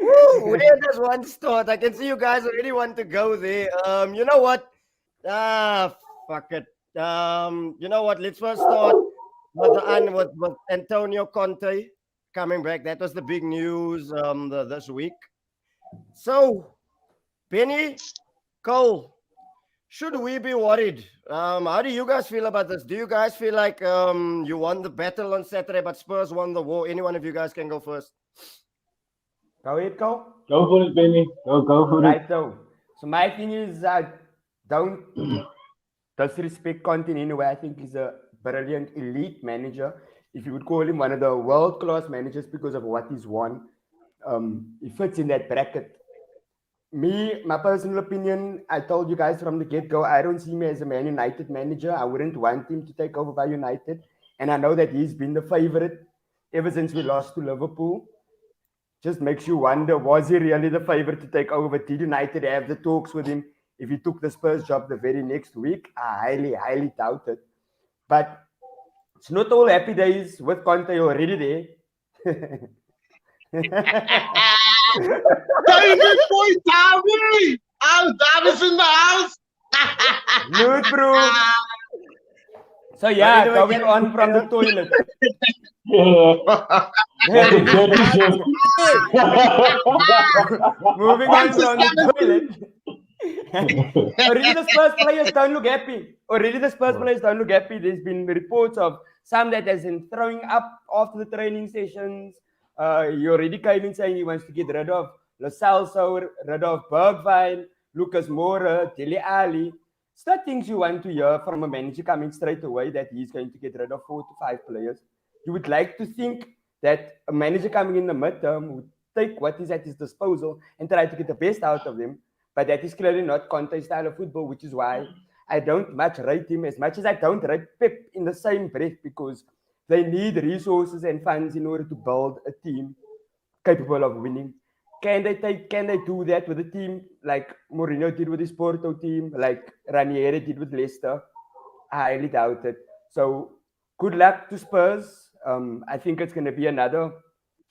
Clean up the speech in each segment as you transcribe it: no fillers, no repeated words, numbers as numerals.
Woo, where does one start? I can see you guys already want to go there. You know what? Fuck it. You know what? Let's first start with Antonio Conte coming back. That was the big news this week. So, Benny, Cole, should we be worried? How do you guys feel about this? Do you guys feel like you won the battle on Saturday, but Spurs won the war? Any one of you guys can go first. Go ahead, Cole. Go for it, Benny. Go for it. Right, so my thing is, I don't disrespect Conte in any way. I think he's a brilliant elite manager. If you would call him one of the world-class managers because of what he's won, he fits in that bracket. Me, my personal opinion, I told you guys from the get-go, I don't see me as a Man United manager. I wouldn't want him to take over by United. And I know that he's been the favorite ever since we lost to Liverpool. Just makes you wonder, was he really the favorite to take over? Did United have the talks with him if he took the Spurs job the very next week? I highly doubt it. But it's not all happy days with Conte already there. David boy, David! David's in the house! Good, bro. So yeah, going on from the toilet. That's a dirty joke. Moving on from the toilet. Already the Spurs players don't look happy. There's been reports of some that has been throwing up after the training sessions. He already came in saying he wants to get rid of Lo Celso, rid of Bergwijn, Lucas Moura, Dele Alli. It's not things you want to hear from a manager coming straight away that he's going to get rid of 4 to 5 players. You would like to think that a manager coming in the midterm would take what is at his disposal and try to get the best out of them. But that is clearly not Conte's style of football, which is why I don't much rate him as much as I don't rate Pep in the same breath, because they need resources and funds in order to build a team capable of winning. Can they do that with a team like Mourinho did with his Porto team, like Ranieri did with Leicester? I highly doubt it. So good luck to Spurs. I think it's going to be another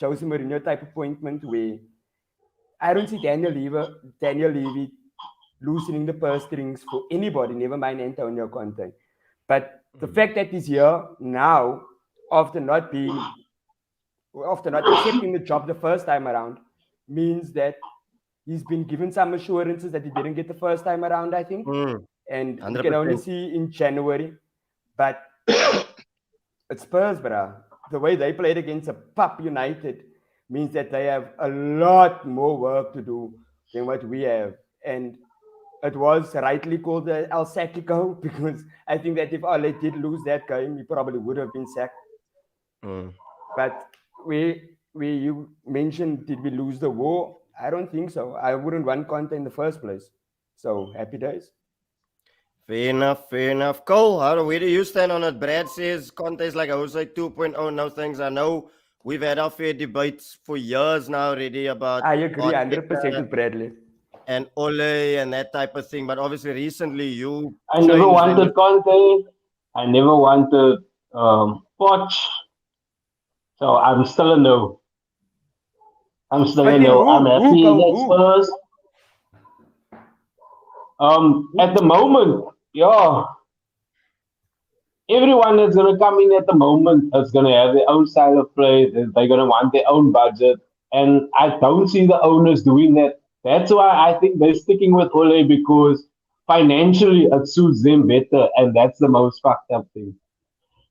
Jose Mourinho type appointment where I don't see Daniel Levy loosening the purse strings for anybody, never mind Antonio Conte. But the fact that he's here now, after not accepting the job the first time around, means that he's been given some assurances that he didn't get the first time around, I think. And 100%. You can only see in January. But it's Spurs, bruh. The way they played against a pup United means that they have a lot more work to do than what we have. And it was rightly called the El Sacico, because I think that if Ole did lose that game, he probably would have been sacked. But you mentioned, did we lose the war? I don't think so. I wouldn't want Conte in the first place. So happy days. Fair enough. Cole, where do you stand on it? Brad says Conte is like Jose 2.0, no things. I know we've had our fair debates for years now already about... I agree 100% with Bradley. And Ole and that type of thing. But obviously recently you... I never wanted Conte. I never wanted Poch. So I'm still a no. I'm happy that Spurs. At the moment, everyone that's going to come in at the moment is going to have their own style of play. They're going to want their own budget. And I don't see the owners doing that. That's why I think they're sticking with Ole, because financially it suits them better. And that's the most fucked up thing.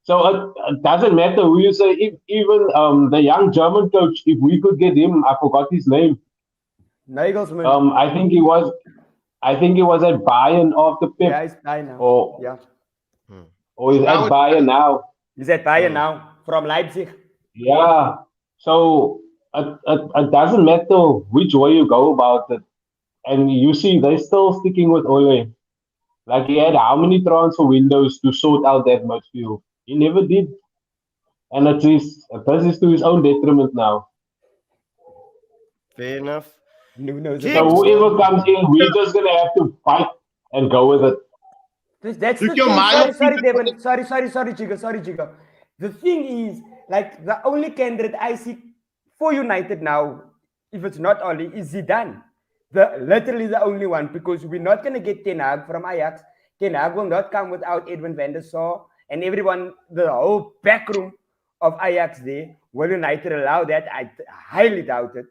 So it doesn't matter who you say. If even the young German coach, if we could get him, I forgot his name. Nagelsmann. I think he was at Bayern after Pep. Yeah, he's Bayern now. Or he's at Bayern now. He's at Bayern now, from Leipzig. Yeah. So it doesn't matter which way you go about it. And you see, they're still sticking with Ole. Like, he had how many transfer windows to sort out that midfield? He never did. And this is to his own detriment now. Fair enough. So whoever comes in, we're just going to have to fight and go with it. That's the thing. Sorry, Devin. Sorry, Chico. The thing is, like, the only candidate I see for United now if it's not Oli, is Zidane. Literally the only one, because we're not going to get Ten Hag from Ajax. Ten Hag will not come without Edwin van der Sar and everyone, the whole backroom of Ajax there. Will United allow that? I highly doubt it.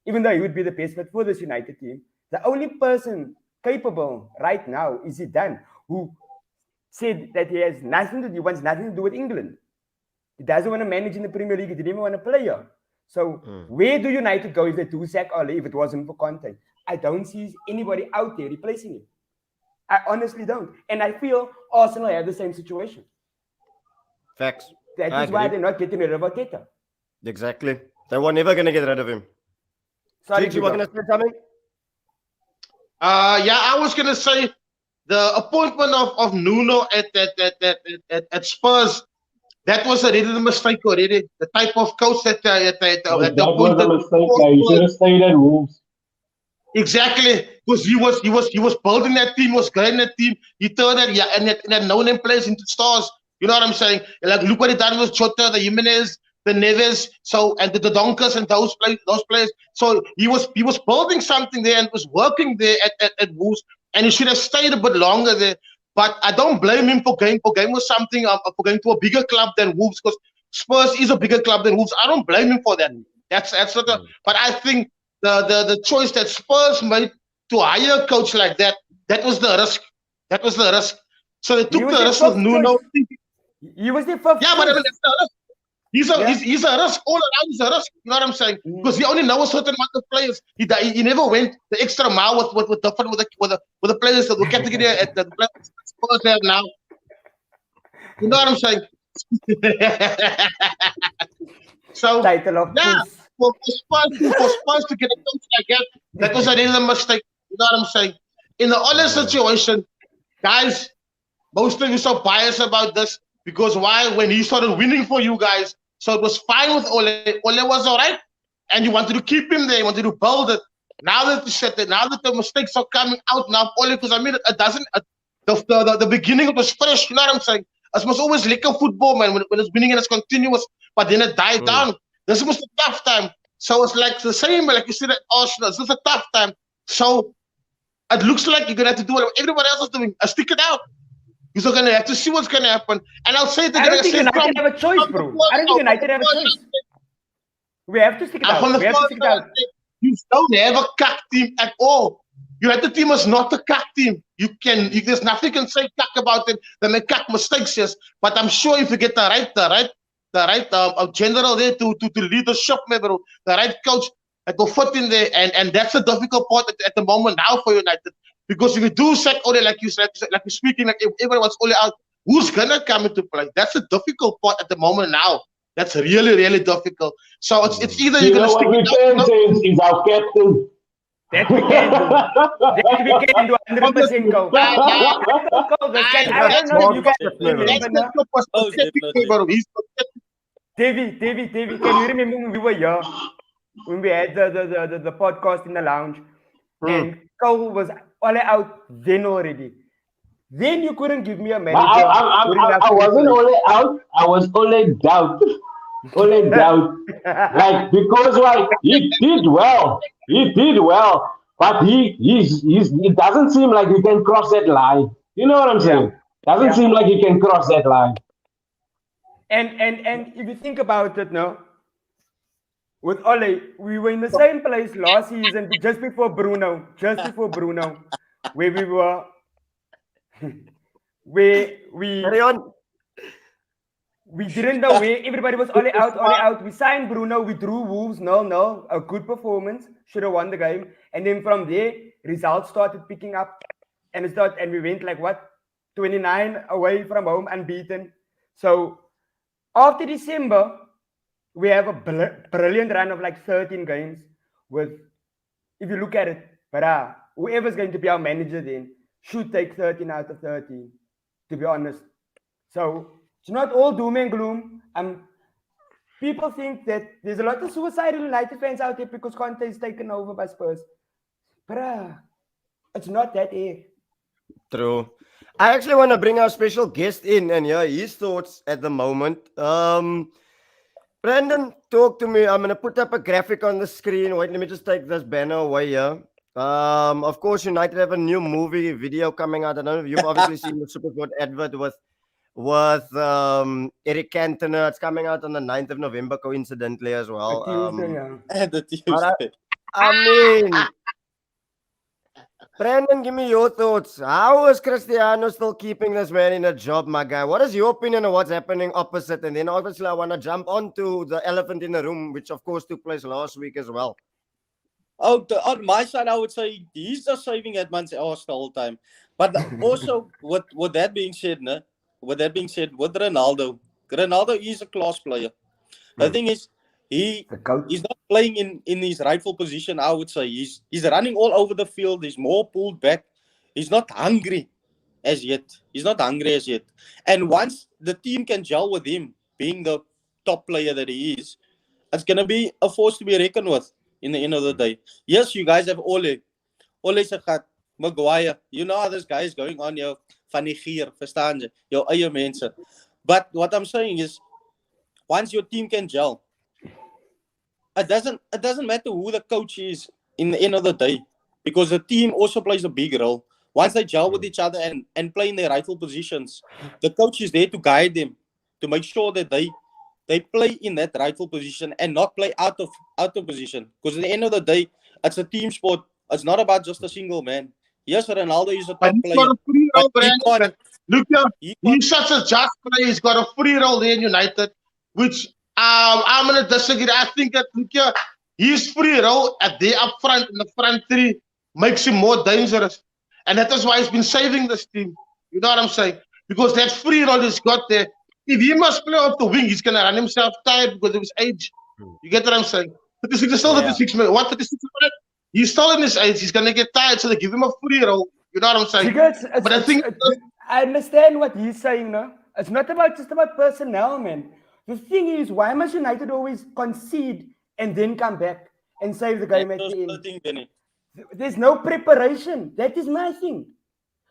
Even though he would be the best fit for this United team. The only person capable right now is Zidane, who said that he wants nothing to do with England. He doesn't want to manage in the Premier League. He didn't even want to play here. So where do United go if they do sack Ole if it wasn't for Conte? I don't see anybody out there replacing him. I honestly don't. And I feel Arsenal have the same situation. Facts. That I is why agree. they're not getting rid of Arteta. Exactly. They were never going to get rid of him. Sorry, Did you want to say something? Yeah, I was gonna say the appointment of Nuno at Spurs. That was already the mistake already. The type of coach that That was a appointed. mistake. He should have stayed at Wolves. Exactly, because he was building that team, was growing that team. He turned that and that no-name players into stars. You know what I'm saying? Like look what he done with Jota, the Jimenez, the Neves, so and the Donkas and those players. So he was building something there and was working there at Wolves, and he should have stayed a bit longer there. But I don't blame him for going with something for going to a bigger club than Wolves, because Spurs is a bigger club than Wolves. I don't blame him for that. That's not a, but I think the choice that Spurs made to hire a coach like that was the risk. That was the risk. So they took the risk with Nuno. He was the first. Yeah, but I mean, that's the risk. He's a risk all around. He's a risk. You know what I'm saying? Because he only knows a certain amount of players. He never went the extra mile with the players that the category at the players Spurs have now. You know what I'm saying? So Title of yeah, Goose. for Spurs to get a coach like that was a real mistake. You know what I'm saying? In the other situation, guys, most of you so biased about this because why? When he started winning for you guys, so it was fine with Ole. Ole was all right, and you wanted to keep him there. You wanted to build it. Now that you said that, now that the mistakes are coming out now, Ole, because I mean, it doesn't. The beginning it was fresh. You know what I'm saying? It was always like a football, man. When it's winning and it's continuous, but then it died down. This was a tough time. So it's like the same, like you said at Arsenal. This is a tough time. So it looks like you're gonna have to do what everybody else is doing. Stick it out. You're gonna have to see what's gonna happen. And I'll say that I don't think United have a choice, bro. I don't think United have a choice. We have to stick it out. We have to stick it out. You don't have a cuck team at all. United team is not a cuck team. There's nothing you can say cuck about it. They make cuck mistakes, yes. But I'm sure if you get the right general there to lead the ship, bro, the right coach that will fit in there, and that's the difficult part at the moment now for United. Because if you do sack Ole, like you said, like we're speaking, like if everyone wants Ole out, who's gonna come into play? That's the difficult part at the moment now. That's really, really difficult. So it's either you're gonna stick it out. Is our captain. That we can do. That we can do 100% go. I don't know if you guys Davey, can you remember when we were here? When we had the podcast in the lounge and Cole was all out then already. Then you couldn't give me a manager. I wasn't only out, I was only doubt. Only doubt. Like, because why? He did well. But it doesn't seem like he can cross that line. You know what I'm saying? Doesn't seem like he can cross that line. And if you think about it now, with Ole, we were in the same place last season, just before Bruno, where we were, where we didn't know where everybody was Ole out. We signed Bruno, we drew Wolves, no, a good performance, should have won the game, and then from there, results started picking up, and we went like 29 away from home, unbeaten. So after December, we have a brilliant run of like 13 games with, if you look at it, whoever's going to be our manager then should take 13 out of 13, to be honest. So it's not all doom and gloom. People think that there's a lot of suicidal United fans out there because Conte is taken over by Spurs. But it's not that easy. True. I actually want to bring our special guest in and hear his thoughts at the moment. Brandon, talk to me. I'm gonna put up a graphic on the screen. Wait, let me just take this banner away here. Of course, United have a new movie video coming out. I don't know if you've obviously seen the Superboard advert with Eric Cantona. It's coming out on the 9th of November, coincidentally as well. Tuesday, yeah. And the But Tuesday. I mean, Brandon, give me your thoughts. How is Cristiano still keeping this man in a job, my guy? What is your opinion on what's happening opposite? And then obviously I want to jump onto the elephant in the room, which of course took place last week as well. Oh, on my side, I would say he's just saving at man's ass the whole time. But also, with that being said, with Ronaldo, Ronaldo is a class player. The thing is, he's not playing in his rightful position. I would say he's running all over the field. He's more pulled back. He's not hungry as yet. And once the team can gel with him, being the top player that he is, it's gonna be a force to be reckoned with in the end of the day. Yes, you guys have Ole Sagat, Maguire. You know how this guy is going on your funny gear, verstaan je? Your eie mense. But what I'm saying is, once your team can gel, it doesn't matter who the coach is in the end of the day, because the team also plays a big role. Once they gel with each other and play in their rightful positions, the coach is there to guide them, to make sure that they play in that rightful position and not play out of position. Because at the end of the day, it's a team sport. It's not about just a single man. Yes, Ronaldo is a top He's player. got a free role, But he Brandon. Look here, can't- he's such a just player. He's got a free role there in United, which I'm gonna disagree. I think that look here, his free role at there up front in the front three makes him more dangerous, and that is why he's been saving this team. You know what I'm saying? Because that free role he's got there. If he must play off the wing, he's gonna run himself tired because of his age. You get what I'm saying? 36 is still 36 minutes. What 36 minutes? He's still in his age. He's gonna get tired, so they give him a free role. You know what I'm saying? But I think I understand what he's saying, no? It's not just about personnel, man. The thing is, why must United always concede and then come back and save the game at the end? There's no preparation. That is my thing.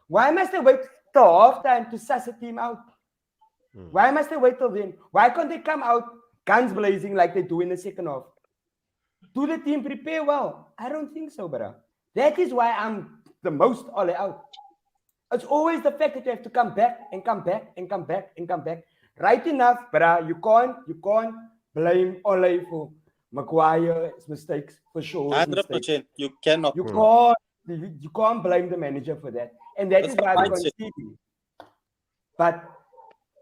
Why must they wait till halftime to suss a team out? Why must they wait till then? Why can't they come out guns blazing like they do in the second half? Do the team prepare well? I don't think so, brother. That is why I'm the most all out. It's always the fact that you have to come back and come back and come back and come back. Right enough, brother. You can't blame Ole for Maguire's mistakes, for sure. 100%. You cannot. You can't blame the manager for that. And that is why we're conceding. But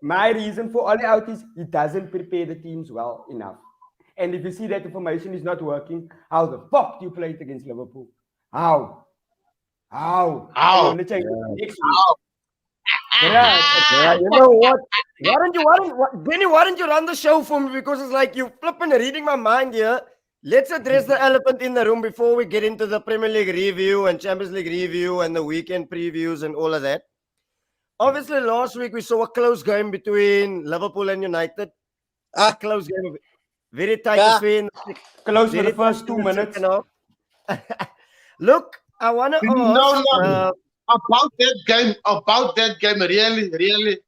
my reason for all out is he doesn't prepare the teams well enough. And if you see that the formation is not working, how the fuck do you play it against Liverpool? How? Next week. Yeah, you know what? Why don't you run the show for me? Because it's like you flipping reading my mind here. Let's address the elephant in the room before we get into the Premier League review and Champions League review and the weekend previews and all of that. Obviously, last week we saw a close game between Liverpool and United. A close game, very tight affair. Close for the first 2 minutes. Look, I want to ask about that game, really. Before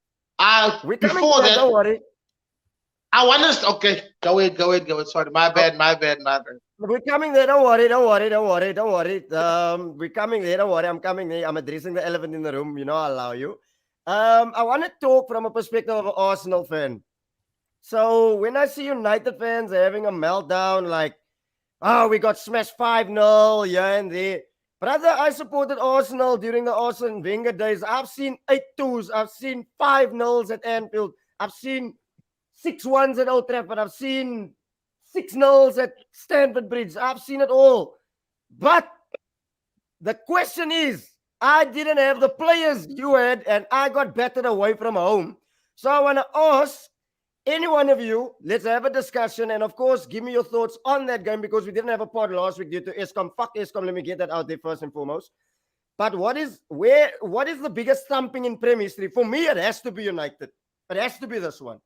that, don't worry. I want to. Okay, go ahead. Sorry, my bad. We're coming there. Don't worry. We're coming there. Don't worry. I'm coming there. I'm addressing the elephant in the room. You know, I'll allow you. I want to talk from a perspective of an Arsenal fan. So when I see United fans having a meltdown, like, we got smashed 5-0 here and there. Brother, I supported Arsenal during the Arsene Wenger days. I've seen 8-2s. I've seen 5-0s at Anfield. I've seen 6-1s at Old Trafford. I've seen 6-0s at Stamford Bridge. I've seen it all. But the question is, I didn't have the players you had, and I got battered away from home. So I want to ask any one of you, let's have a discussion. And of course, give me your thoughts on that game, because we didn't have a pod last week due to ESCOM. Fuck ESCOM. Let me get that out there first and foremost. But what is the biggest thumping in Prem history? For me, it has to be United. It has to be this one.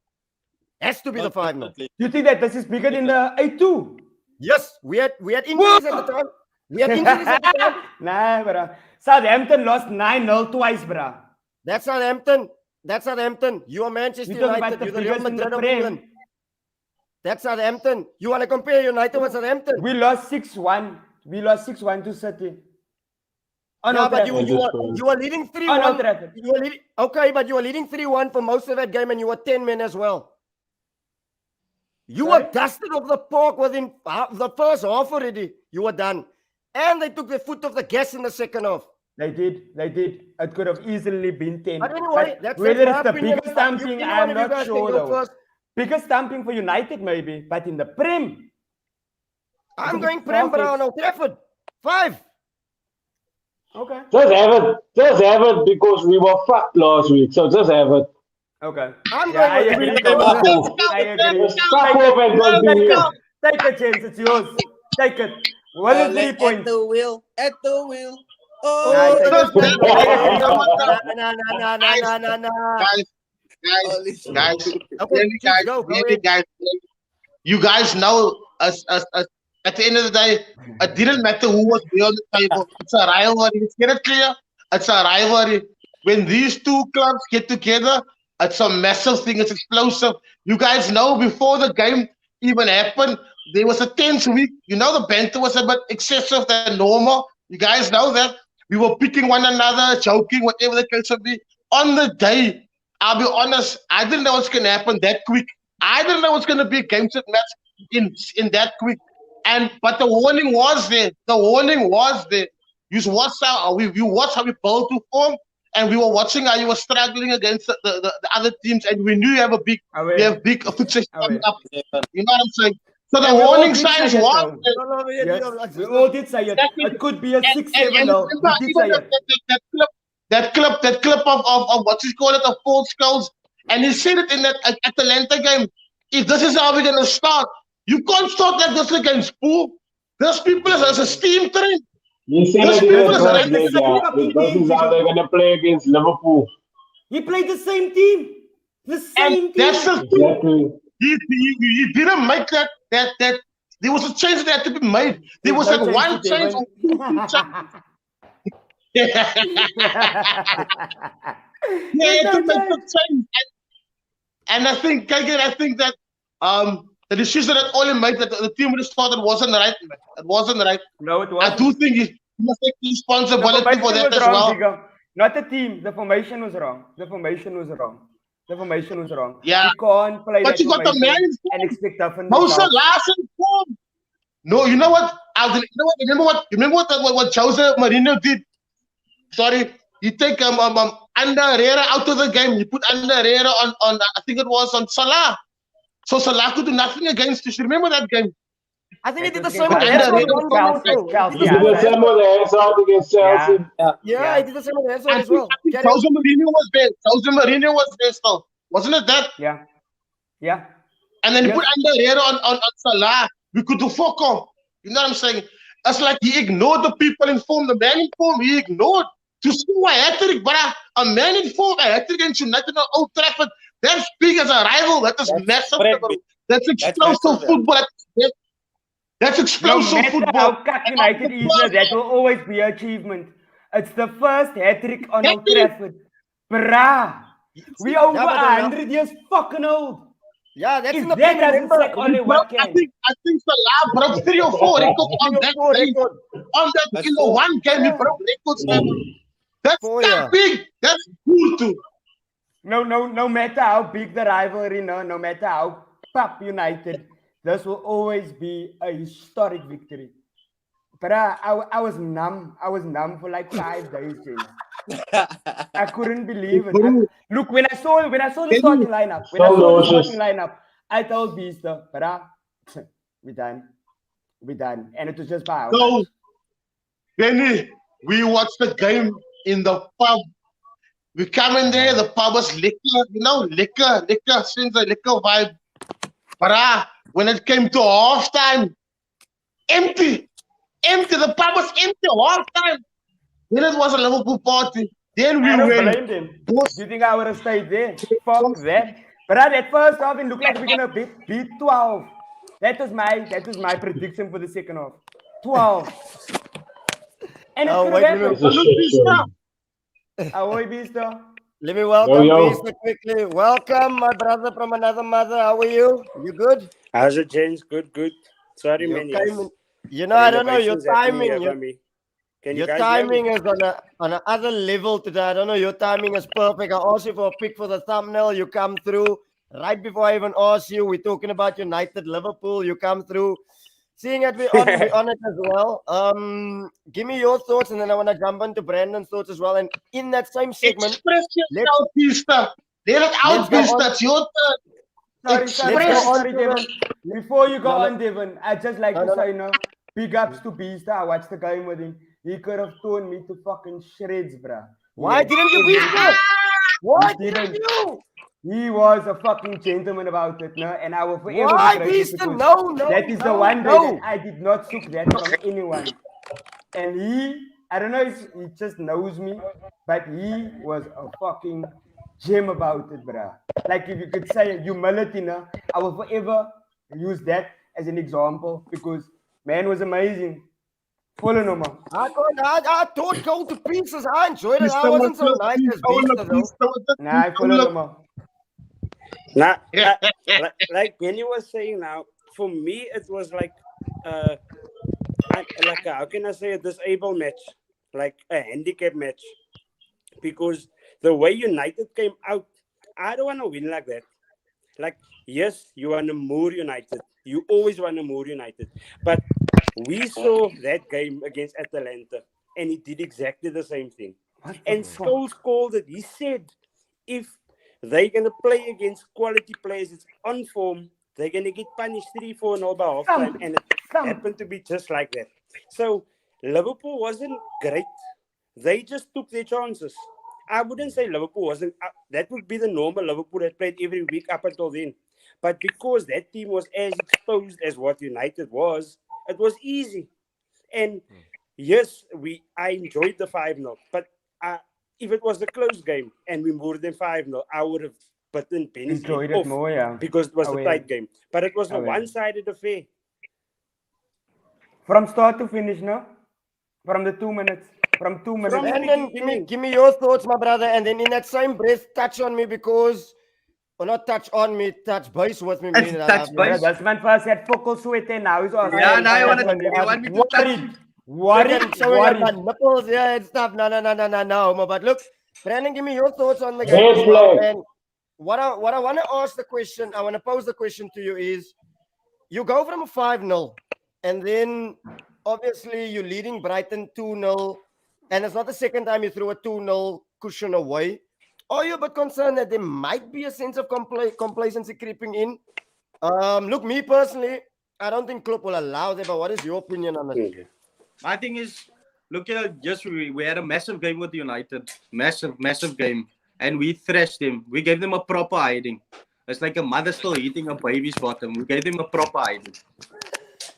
It has to be the 5-0. You think that this is bigger than the 8-2? Yes, we had injuries at the time. Nah, bro. Southampton lost 9-0 twice, bro. That's Southampton. You are Manchester United. You're the Real Madrid of England. That's Southampton. You want to compare United with Southampton? We lost 6-1. We lost 6-1 to City. Oh, Yeah, no, but you Trafford. were leading 3-1. Oh, no, Trafford. You were leading, okay, but you were leading 3-1 for most of that game, and you were 10 men as well. You Sorry? were dusted off the park within the first half already. You were done. And they took their foot off the gas in the second half. They did. It could have easily been 10. But anyway, that's whether my it's the opinion. biggest thumping, Anyone I'm of you not guys can sure go though. first. Biggest thumping for United maybe, but in the Prem. I'm It's a going bit Prem far-fetched. Brown Old Trafford. 5. Okay. Just have it because we were fucked last week. So just have it. Okay. I'm Yeah, I going with agree. Prem. Fuck off. I agree. Just fuck off and don't be here. Take it, James. It's yours. Take it. What is 3 At points? the wheel. At the wheel. Oh, Nah, take that's it. not- I agree. Nah. Guys, Okay, really, Chiefs, go really, ahead. you guys know us. At the end of the day, it didn't matter who was there on the table. It's a rivalry. Let's get it clear. It's a rivalry. When these two clubs get together, it's a massive thing. It's explosive. You guys know before the game even happened, there was a tense week. You know the banter was a bit excessive than normal. You guys know that. We were picking one another, joking, whatever the case would be. On the day, I'll be honest, I didn't know what's going to happen that quick. I didn't know it's going to be a game set match in that quick. But the warning was there. The warning was there. You watched how we both to form, and we were watching how you were struggling against the other teams, and we knew you have big fixtures coming up. You know what I'm saying? So the warning signs was there. Yes, we all did say it. It could be a 6-7 though. We did say it. That clip of what you call it, of Paul Scholes, and he said it in that Atalanta game. If this is how we're gonna start, you can't start like this against Pool. There's people as a steam train. You said Those it in people the is first like leg, yeah. This is how they're gonna play against Liverpool. He played the same team. The same team. That's the thing. Exactly. He didn't make that. There was a change that had to be made. There was No that one to change. Yeah, to make the change. And I think that the decision that Ole made that the team would have started wasn't right. Man. It wasn't right. No, it I wasn't. do think he must take responsibility The for formation that was as wrong, well. Digga. Not the team. The formation was wrong. The formation was wrong. Yeah. You can't play But that you got the formation man in and form. expect different Moses results. Larson form. No, you know what? Remember what Jose Mourinho did? Sorry, he take Ander Herrera out of the game. He put Ander Herrera on I think it was on Salah. So Salah could do nothing against you. Remember that game? I think he did the Against same with Chelsea. Hazard. He did the same with the hands out against Chelsea. Yeah, he did the same with Hazard I as well. think Jose Mourinho was there. Jose Mourinho was there still. Wasn't it that? Yeah. And then he Yes. put Ander Herrera on Salah. We could do fuck off. You know what I'm saying? It's like he ignored the people in form, the man in form, he ignored. To score a hat-trick, a man in form, a hat-trick against United on Old Trafford, that's big as a rival. That's massive. That's explosive football. That's explosive No matter football. how cock United is, that will always be an achievement. It's the first hat-trick on Old Trafford. Bruh. We over 100 years fucking old. Yeah, that's If in the that Premier doesn't League. sack only what I can. think Salah broke 3 or 4 records on that day. On that, in the one game, he broke records, man. That's that big. That's cool too. No matter how big the rivalry, no matter how pop United, this will always be a historic victory. But I was numb. I was numb for like 5 days, James. I couldn't believe it. Look, when I saw the starting lineup, I told Beaster, we're done. And it was just by So, Benny, we watched the game in the pub. We come in there, the pub was liquor, since the liquor vibe. But when it came to halftime, empty. The pub was empty halftime. Then it was a Liverpool party. Then we I don't went. blame them. Do you think I would have stayed there? Fuck that. But that first half, it looked like we're gonna beat 12. That was my prediction for the second half. 12. And it could have happened. Ahoy, Beaster. Let me welcome Yo. Beaster quickly. Welcome, my brother from another mother. How are you? You good? How's it, James? Good, good. Sorry, You man. came Yes. in, I don't know, your Renovations happening timing. here by me. Can you Your guys hear me? timing is on another level today. I don't know. Your timing is perfect. I asked you for a pick for the thumbnail. You come through right before I even asked you. We're talking about United Liverpool. You come through. Seeing that we on it as well. Give me your thoughts, and then I want to jump into Brandon's thoughts as well. And in that same segment, Express let's yourself, Pista. Let it out, go on. Pista. It's your turn. Sorry, Express. go on sorry, to Devon. Before you go No, no. on, Devon, I just like No, to no, say, big ups to Beast. I watched the game with him. He could have torn me to fucking shreds, bruh. Why didn't you beat him? Why didn't you? He was a fucking gentleman about it, no? And I will forever Why, be grateful Beaston? because No, that is the no, one day no. that I did not took that from anyone. And I don't know if he just knows me, but he was a fucking gem about it, bruh. Like if you could say humility, no? I will forever use that as an example because man was amazing. Follow no man. I thought go to pieces. I enjoyed it. I Pista wasn't was so your nice team as owner, Beast though. Pista was the Nah, I team follow no owner. man. Now, like Benny was saying now, for me, it was like, how can I say, a disabled match, like a handicap match, because the way United came out, I don't want to win like that. Like, yes, you want to Moor United. You always want to Moor United. But we saw that game against Atalanta, and he did exactly the same thing. And Scholes called it. He said, if they're going to play against quality players, it's on form, they're going to get punished 3-4-0 by halftime. And it happened to be just like that. So Liverpool wasn't great. They just took their chances. I wouldn't say Liverpool wasn't. That would be the normal Liverpool that played every week up until then. But because that team was as exposed as what United was, it was easy. And yes, I enjoyed the 5-0. But if it was a close game and we moved them 5-0, I would have button Benny's Enjoyed head it off more, yeah. because it was a Aware. tight game. But it was a Aware. one-sided affair. From start to finish, no? From the 2 minutes. From 2 minutes. From the Brandon, beginning. give me your thoughts, my brother, and then in that same breath, touch on me because, or not touch on me, touch base with me. It's touch base. This man first had focal sweat and now he's also Yeah, now you want me to touch you. Worried, showing up my nipples, yeah, and stuff. No. But look, Brandon, give me your thoughts on the game Red as well. flag. And what I want to ask the question, I want to pose the question to you is, you go from a 5-0, and then obviously you're leading Brighton 2-0, and it's not the second time you threw a 2-0 cushion away. Are you a bit concerned that there might be a sense of complacency creeping in? Look, me personally, I don't think Klopp will allow that, but what is your opinion on it? My thing is, look here, just we had a massive game with United. Massive game. And we thrashed them. We gave them a proper hiding. It's like a mother still eating a baby's bottom. We gave them a proper hiding.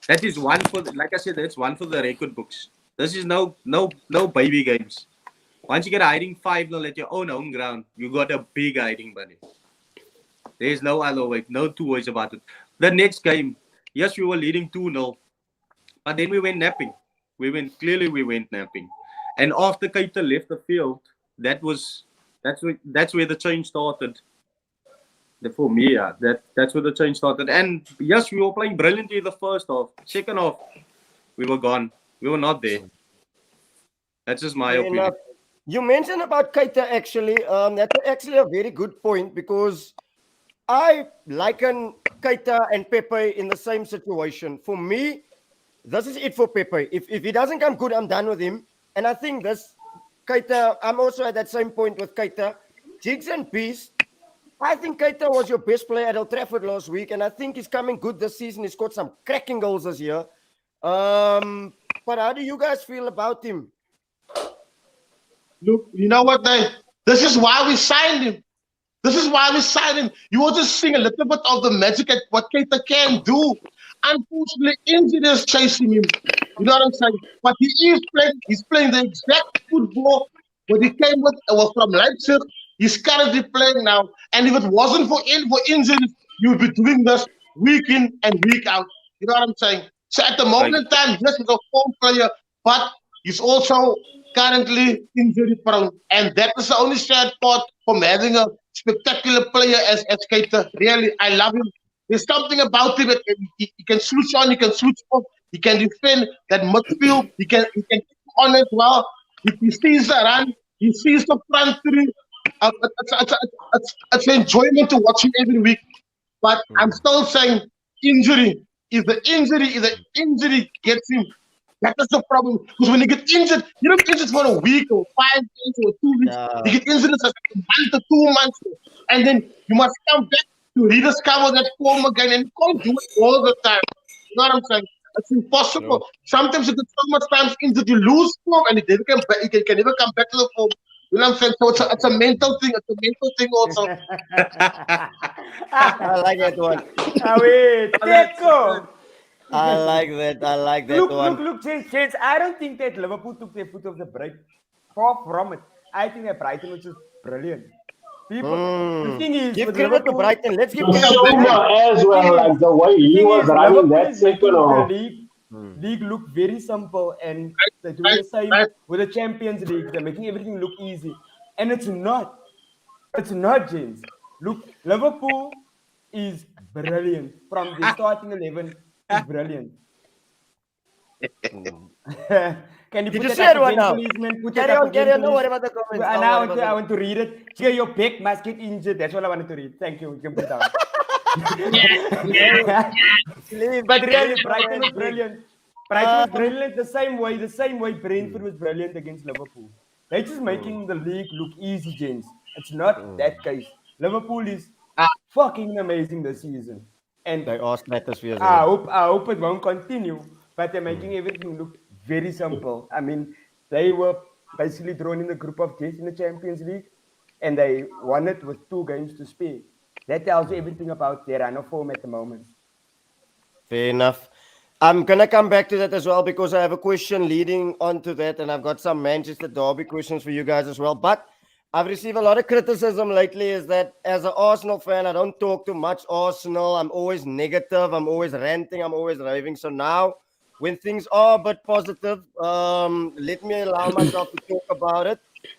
That is one for, like I said, that's one for the record books. This is no baby games. Once you get a hiding 5-0 at your own home ground, you got a big hiding, buddy. There's no other way, no two ways about it. The next game, yes, we were leading 2-0, but then we went napping. We went napping. And after Keita left the field, that's where the change started. For me, yeah, that's where the change started. And yes, we were playing brilliantly the first half. Second half, we were gone. We were not there. That's just my opinion. You mentioned about Keita actually. That's actually a very good point because I liken Keita and Pepe in the same situation. For me, this is it for Pepe. If he doesn't come good, I'm done with him. And I think this Keita, I'm also at that same point with Keita. Jigs and Beast. I think Keita was your best player at Old Trafford last week, and I think he's coming good this season. He's got some cracking goals this year. But how do you guys feel about him? Look, you know what, this is why we signed him. You want to sing a little bit of the magic at what Keita can do. Unfortunately, injury is chasing him. You know what I'm saying? But he's playing the exact football what he came with from Leipzig. He's currently playing now. And if it wasn't for injuries, you would be doing this week in and week out. You know what I'm saying? So at the moment in time, yes, he's a form player, but he's also currently injury prone. And that is the only sad part from having a spectacular player as Keita. Really, I love him. There's something about him that he can switch on, he can switch off, he can defend that midfield, he can keep on as well. He sees the run, he sees the front three. It's an enjoyment to watch him every week. But I'm still saying injury. If the injury gets him, that is the problem. Because when you get injured, you don't get injured for a week or 5 days or 2 weeks. You get injured for a month or 2 months. And then you must come back to rediscover that form again. And you can't do it all the time. You know what I'm saying? It's impossible. No. Sometimes you get so much times injured, you lose form and you can never come back to the form. You know what I'm saying? So it's a mental thing. It's a mental thing also. I like that one. Wait, Teco. I like that one. Look, James, I don't think that Liverpool took their foot off the brake. Far from it. I think that Brighton was just brilliant. The thing is, Give with credit to Liverpool, Brighton. Let's give So credit to Silva Brighton. as well, like the way he thing was is, running Liverpool that is making second half. the league look very simple, and they're doing the same with the Champions League. They're making everything look easy, and it's not. It's not, James. Look, Liverpool is brilliant from the starting 11. Is brilliant. Can you Did put you it see up that one again, now? policeman? Put it Carry up on, again, carry on. Don't please. worry about the comments. And Don't I worry want, about I want to read it. Cheer your back must get injured. That's all I wanted to read. Thank you. We can put it down. But really, Brighton was brilliant. Brighton was brilliant the same way Brentford was brilliant against Liverpool. They're just making the league look easy, James. It's not that case. Liverpool is fucking amazing this season. And They are stratospheres. I hope it won't continue, but they're making everything look very simple. I mean, they were basically drawn in the group of death in the Champions League, and they won it with 2 games to spare. That tells you everything about their run of form at the moment. Fair enough. I'm going to come back to that as well because I have a question leading on to that, and I've got some Manchester Derby questions for you guys as well. But I've received a lot of criticism lately is that as an Arsenal fan, I don't talk too much Arsenal. I'm always negative. I'm always ranting. I'm always raving. So now, when things are a bit positive, let me allow myself to talk about it.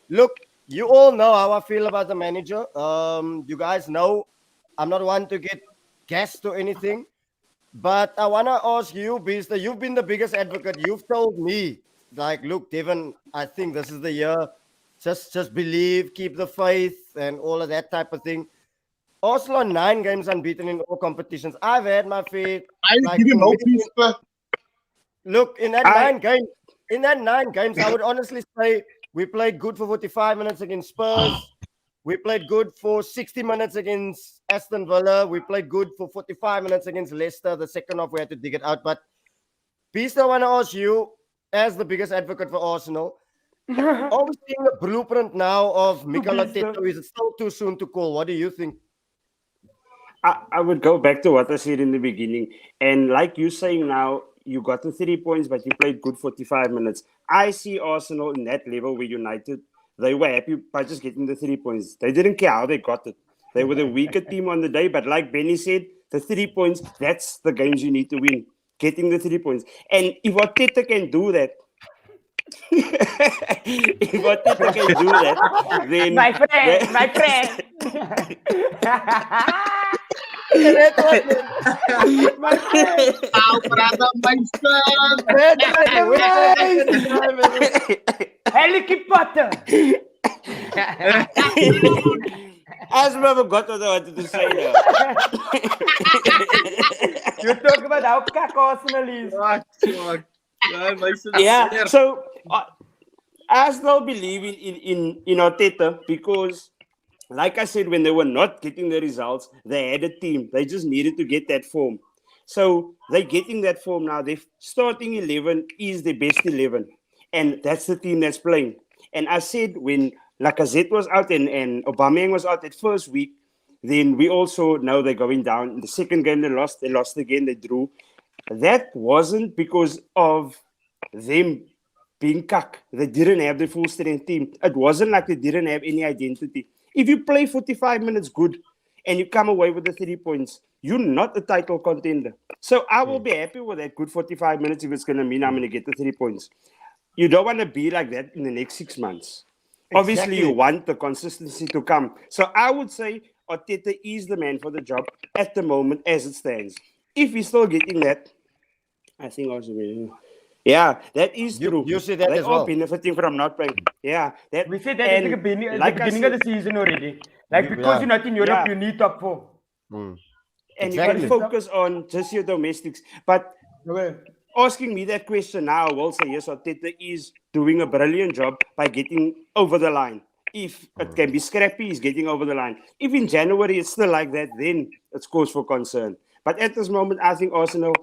Look, you all know how I feel about the manager. You guys know I'm not one to get gassed or anything. But I want to ask you, Beaster, you've been the biggest advocate. You've told me, like, look, Devin, I think this is the year. Just believe, keep the faith, and all of that type of thing. Arsenal are 9 games unbeaten in all competitions. I've had my faith. I didn't know, Peter. Look, in that 9 games, I would honestly say we played good for 45 minutes against Spurs. We played good for 60 minutes against Aston Villa. We played good for 45 minutes against Leicester. The second half, we had to dig it out. But, Beast, I want to ask you, as the biggest advocate for Arsenal, are we seeing the blueprint now of Mikel Arteta? Is it still too soon to call? What do you think? I would go back to what I said in the beginning. And like you're saying now, you got the 3 points, but you played good 45 minutes. I see Arsenal in that level where United, they were happy by just getting the 3 points. They didn't care how they got it. They were the weaker team on the day, but like Benny said, the 3 points, that's the games you need to win. Getting the 3 points. And if Arteta can do that, if Arteta can do that, then... My friend. My friend. Our brother, my son. Helicopter. I just never got what I wanted to say now. You talk about how cock Arsenal is. Yeah, so I still believe in Arteta because, like I said, when they were not getting the results, they had a team. They just needed to get that form. So they're getting that form now. Their starting 11 is the best 11. And that's the team that's playing. And I said when Lacazette was out and Aubameyang was out that first week, then we also know they're going down. In the second game they lost again, they drew. That wasn't because of them being cuck. They didn't have the full strength team. It wasn't like they didn't have any identity. If you play 45 minutes good and you come away with the 3 points, you're not a title contender. So I will be happy with that good 45 minutes if it's going to mean I'm going to get the 3 points. You don't want to be like that in the next 6 months. Exactly. Obviously, you want the consistency to come. So I would say Arteta is the man for the job at the moment as it stands. If he's still getting that, I think also, yeah, that is true. You see that They as are well. benefiting from not playing. Yeah, that We said that at the and beginning, like I of the said, season already. Like, because Yeah. you're not in Europe, Yeah. you need top 4. and Exactly. you can focus on just your domestics. But asking me that question now, I will say yes, Arteta is doing a brilliant job by getting over the line. If it can be scrappy, he's getting over the line. If in January it's still like that, then it's cause for concern. But at this moment, I think Arsenal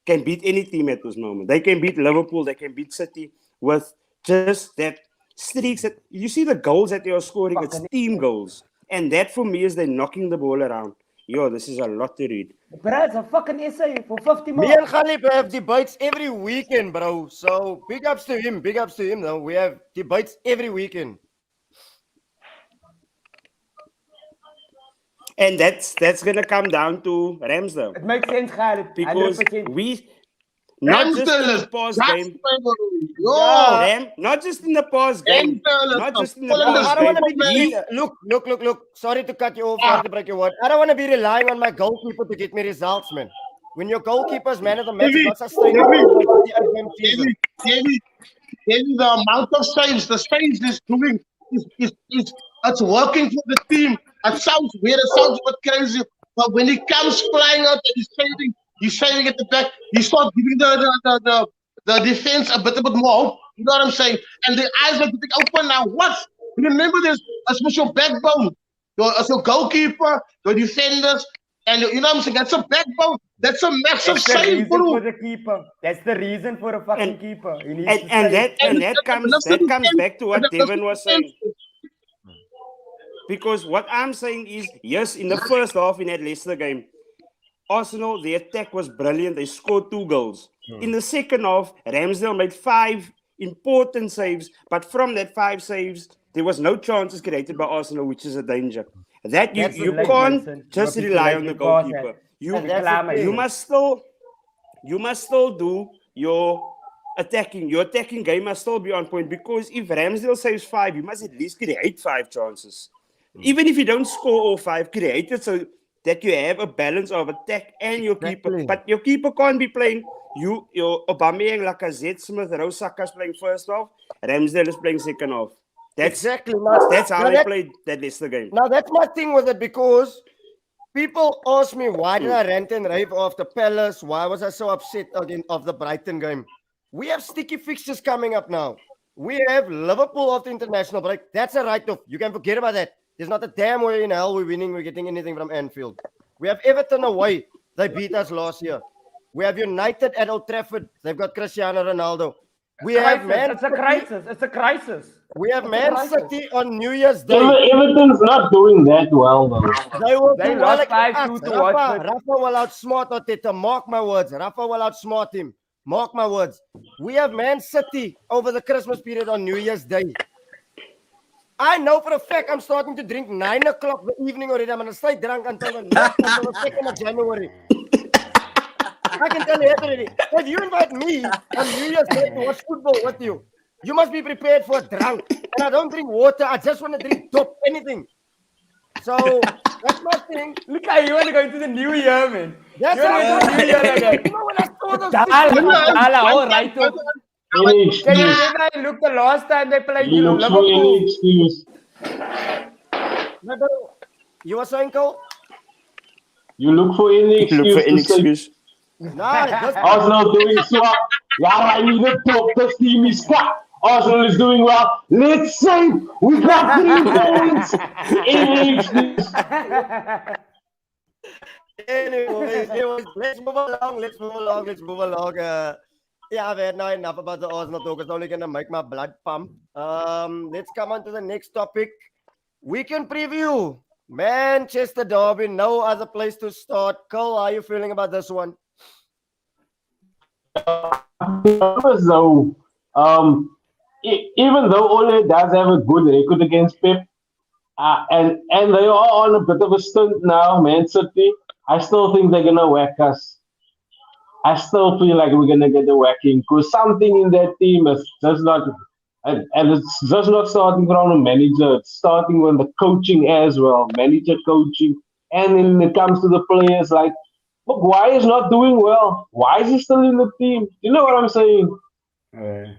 can beat any team at this moment. They can beat Liverpool, they can beat City with just that streaks. That you see the goals that they are scoring, it's team goals. And that for me is they're knocking the ball around. Yo, this is a lot to read. Bro, it's a fucking essay for 50 Me more. and Khalib have debates every weekend, bro. So big ups to him. Big ups to him, though. We have debates every weekend. And that's gonna come down to Ramsdale. It makes sense, Khalid. Because 100%. we not just in Ramsdale the is past nuts, game. Yo, Not just in the past game. Ramsdale is Not a just in the full I past don't want game. to be He, look. Sorry to cut you off, sorry to break your word. I don't want to be relying on my goalkeeper to get me results, man. When your goalkeeper's man of the match is not sustainable, Maybe the amount of saves, the saves is doing, is it's working for the team. It sounds weird, it sounds a bit crazy, but when he comes flying out and he's saving at the back, he starts giving the defense a bit more hope. You know what I'm saying? And the eyes are getting open now. What? Remember this, as your backbone, as your goalkeeper, your defenders, and you know what I'm saying? That's a backbone. That's a massive That's the save, reason bro. for the keeper. That's the reason for a fucking keeper. He needs to and save. that comes back to what Devon was saying. Because what I'm saying is, yes, in the first half in that Leicester game, Arsenal, the attack was brilliant. They scored 2 goals. In the second half, Ramsdale made 5 important saves, but from that 5 saves, there was no chances created by Arsenal, which is a danger. That That's you the can't Mason. just You're rely on picking the like your boss, goalkeeper. And that's the thing. You must still do your attacking. Your attacking game must still be on point, because if Ramsdale saves 5, you must at least create 5 chances. Even if you don't score all 5, create it so that you have a balance of attack and your keeper. Exactly. But your keeper can't be playing. Your Aubameyang, Lacazette, Smith, Rose, Saka's playing first half. Ramsdale is playing second half. Exactly. That's how they played that Leicester game. Now that's my thing with it, because people ask me why did I rant and rave after Palace? Why was I so upset of the Brighton game? We have sticky fixtures coming up now. We have Liverpool after international break. That's a write-off. You can forget about that. There's not a damn way in hell we're winning, we're getting anything from Anfield. We have Everton away. They beat us last year. We have United at Old Trafford. They've got Cristiano Ronaldo. We have Man It's a crisis. It's a crisis. We have Man City on New Year's Day. Everton's not doing that well, though. They will They do well lost against 5-2 us. to Watford. Rafa will outsmart Arteta. Mark my words. Rafa will outsmart him. Mark my words. We have Man City over the Christmas period on New Year's Day. I know for a fact I'm starting to drink 9 o'clock the evening already. I'm going to stay drunk until the 2nd of January. I can tell you that already. If you invite me on New Year's Day to watch football with you, you must be prepared for a drunk. And I don't drink water. I just want to drink top anything. So that's my thing. Look how you want to go into the new year, man. That's You how want I to go into the new year like that. You know when I saw those Dala, all right. Can you Any remember I looked the last time they played He looks for any Liverpool? excuse. You were saying, Cole? You look for any excuse. Nah, that's Arsenal doing so. Yeah, I need to talk. This team is cut. Arsenal is doing well. Let's say we got 3 points. Any excuse. Anyways, let's move along. Yeah, I've had now enough about the Arsenal talk. It's only gonna make my blood pump. Let's come on to the next topic. Weekend preview. Manchester Derby, no other place to start. Cole, how are you feeling about this one? So, even though Ole does have a good record against Pep, and they are on a bit of a stunt now, Man City, I still think they're gonna whack us. I still feel like we're gonna get a whacking because something in that team is just not And it's just not starting from the manager, it's starting with the coaching as well, manager coaching. And then it comes to the players like, Maguire's not doing well. Why is he still in the team? You know what I'm saying?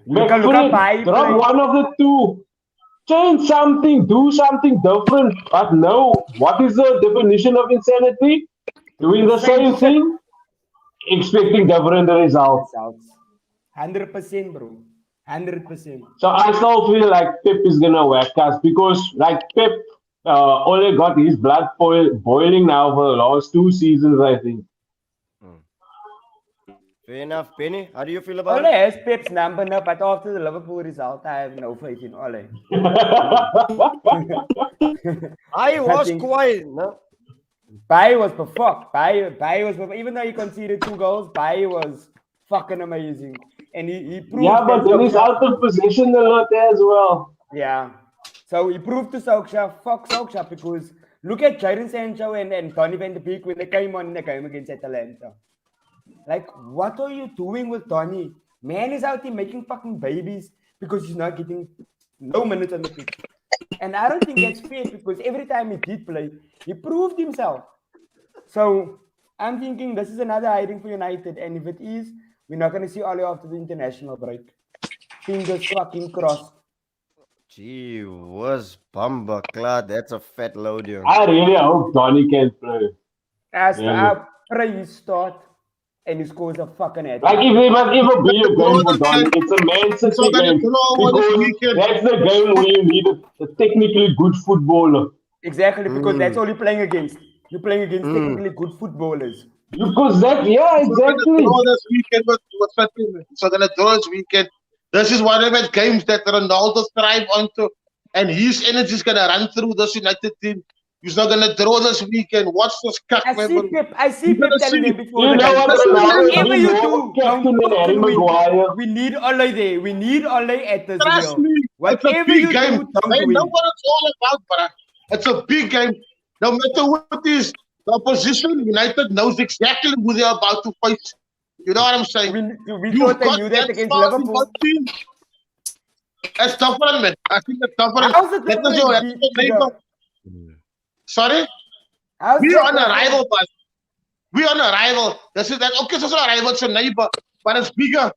Look at Pai Drop play. one of the two. Change something, do something different. But no, what is the definition of insanity? Doing the same thing, expecting different results. Results. 100%, bro. 100%. So I still feel like Pep is gonna whack us because like Pep only got his blood boiling now for the last 2 seasons, I think. Fair enough. Penny, how do you feel about Ole it? has Pep's number now, but after the Liverpool result, I have no faith in Ole. I was think- quiet. No? Pai was perfect. Pai was perfect. Even though he conceded 2 goals, Pai was fucking amazing. And he proved Yeah, but that then he's out of position a lot as well. Yeah. So he proved to Solskjaer, fuck Solskjaer, because look at Jadon Sancho and Donny van de Beek when they came on in the game against Atalanta. Like, what are you doing with Donny? Man is out here making fucking babies because he's not getting no minutes on the pitch. And I don't think that's fair because every time he did play, he proved himself. So I'm thinking this is another hiding for United. And if it is, we're not going to see Ole after the international break. Fingers fucking crossed. Gee was bumba clad. That's a fat load, yo. I really hope Donny can play. As Really? I pray he start and he scores a fucking hat. Like if there must ever be a game for Donny, it's a Man City So gonna game. draw on this Because weekend. that's the game where you need a technically good footballer. Exactly, because that's all you're playing against. You're playing against technically good footballers. Because that, yeah, exactly. Draw this weekend with City. So gonna draw this weekend. This is one of the games that Ronaldo thrive onto, and his energy is gonna run through this United team. He's not gonna draw this weekend. Watch this cuck, I see Pep telling them before You the know game. what, That's Ronaldo? Whatever He's you more do, captain don't than Harry fucking win. Maguire. We need Ole there. We need Ole at this Trust wheel. me, it's a Whatever big you game. do, don't They win. know what it's all about, bruh. It's a big game. No matter what it is, the opposition, United knows exactly who they're about to face. You know what I'm saying? We You've thought they got knew that that against stars in Liverpool. both teams. That's different, man. I think that's different. How's it That is your neighbor. Sorry? How's We that on a different? rival, but we on a rival. This is that. Okay, so it's not a rival, it's a neighbor, but it's bigger.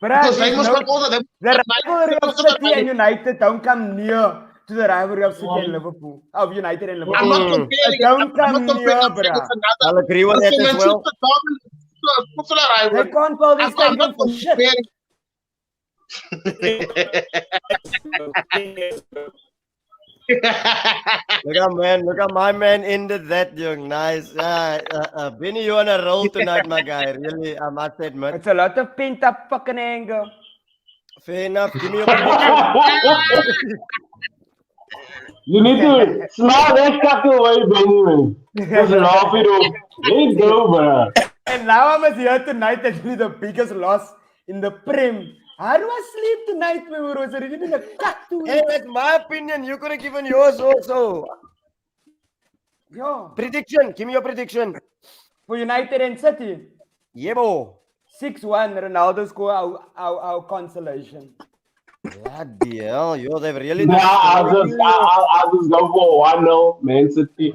Bruh, Because they there's must no- got all of them. The rivalry of City and United don't come near to the rivalry of City and Liverpool. Of United and Liverpool. I'm not comparing. Don't come I'm not near, comparing. I'm saying bruh. it's another. I'll agree with that It's a as well. Manchester Derby. It's not a rival. They can't call this I'm stadium not for shit. comparing. Look at my man ended that, young. Nice. Benny, you on a roll tonight, my guy. Really, I must admit. It's a lot of pent up fucking anger. Fair enough. Give me your prediction. You need to smile that cock away, Benjamin. Just laugh it off. Let it go, bro. And now I'm here tonight that be the biggest loss in the Prem. How do I sleep tonight when we was already in a cut to Hey, that's my opinion. You could have given yours also. Yo, Prediction. Give me your prediction. for United and City, Yebo. 6-1, Ronaldo score our consolation. Bloody hell, yo, they've really Nah, destroyed you. I'll just go for 1-0, Man City.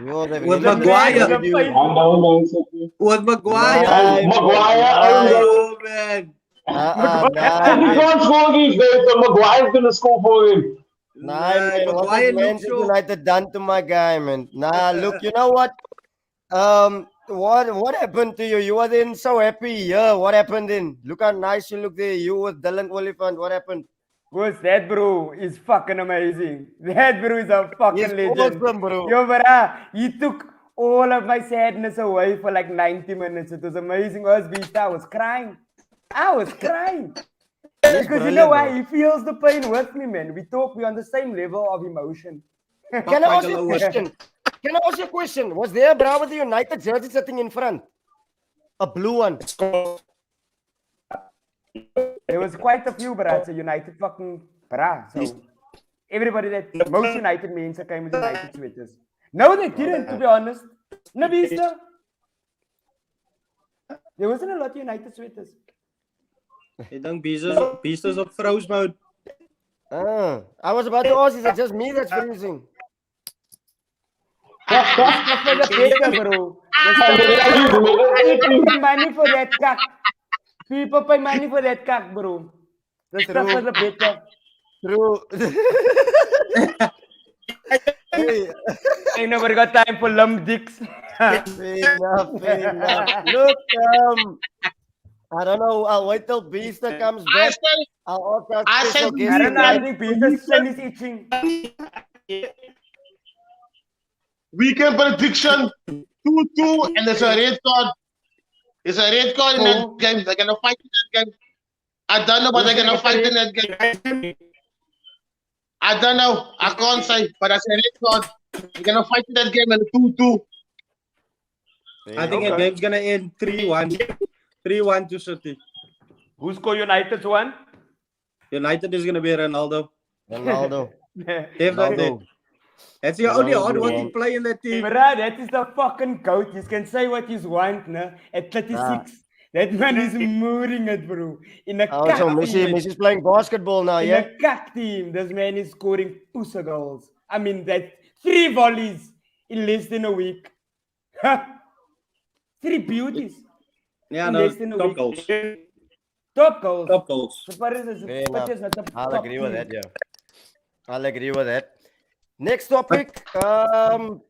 Yo, they've With really Maguire. destroyed you. 1-0, Man City. With Maguire. Nice, Maguire, nice. Oh, man. If he Nice. can't score against them, so Maguire's gonna score for him. Nah, man, what Maguire has looked Manchester sure. United done to my guy, man? Nah, look, you know what? What happened to you? You were then so happy. Yeah, what happened then? Look how nice you look there. You with Dylan Oliphant. What happened? Because that bro is fucking amazing. That bro is a fucking He's legend. awesome, bro. Yo, bruh, he took all of my sadness away for like 90 minutes. It was amazing. I was crying. I was crying. Because you know why? He feels the pain with me, man. We're on the same level of emotion. Can I ask you a question? Can I ask you a question? Was there a bra with the United jersey sitting in front? A blue one. There was quite a few, bruh. It's a United fucking bruh. So everybody that most United means came with United sweaters. No, they didn't, to be honest. Nabista. There wasn't a lot of United sweaters. Ek dink Beast is op froze mode. I was about to ask, is it just me that's freezing? Stuff for the better, bro. People pay money for that cock. People pay money for that cock, bro. The stuff for the better. True. Hey, Ain't nobody got time for lump dicks. fair enough. Look, I don't know. I'll wait till Beaster comes I back. say, I'll ask our I special said- guest. I don't know. I tonight. think Peter's son is itching. weekend prediction 2-2, and there's a red card. There's a red card in that game. They're gonna fight in that game. I don't know, but they're gonna fight in that game. I don't know. I can't say, but that's a red card. They're gonna fight in that game and 2-2. I think that game's gonna end 3-1. 3-1 to City. Who score United's one? United is gonna be Ronaldo. Ronaldo. Definitely. That's the only hard working player in that team. Bruh, that is the fucking goat. You can say what you want, no? At 36. That man is mooring it, bro. In a Oh, so Messi's playing basketball now, in yeah? a cuck team, this man is scoring pussy goals. I mean, that 3 volleys in less than a week. 3 beauties. Yeah, in no, less than a top week. goals. Top goals. Top goals. Fair enough. I'll agree with that, yeah. I'll agree with that. Next topic. Brandon,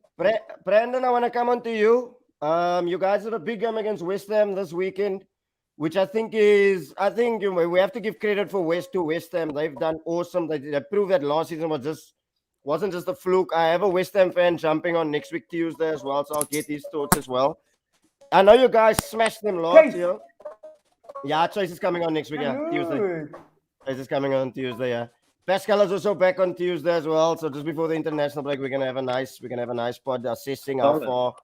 I want to come on to you. You guys had a big game against West Ham this weekend, which I think we have to give credit for West Ham. They've done awesome. They proved that last season wasn't just a fluke. I have a West Ham fan jumping on next week Tuesday as well, so I'll get his thoughts as well. I know you guys smashed them last year. Yeah, Choice is coming on next week, yeah, Tuesday. Choice is coming on Tuesday, yeah. Pascal is also back on Tuesday as well. So just before the international break, we're gonna have a nice pod assessing how far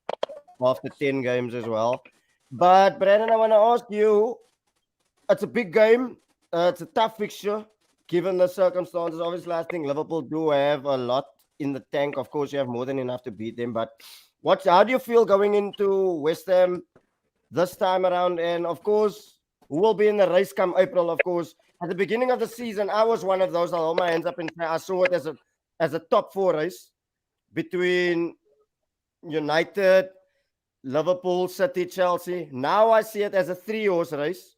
after 10 games as well. But Brandon, I want to ask you, it's a big game. It's a tough fixture given the circumstances. Obviously, I think Liverpool do have a lot in the tank. Of course, you have more than enough to beat them. But how do you feel going into West Ham this time around? And of course, who will be in the race come April? Of course, at the beginning of the season, I was one of those. I'll hold my hands up and say I saw it as a top 4 race between United, Liverpool, City, Chelsea. Now I see it as a 3-horse race.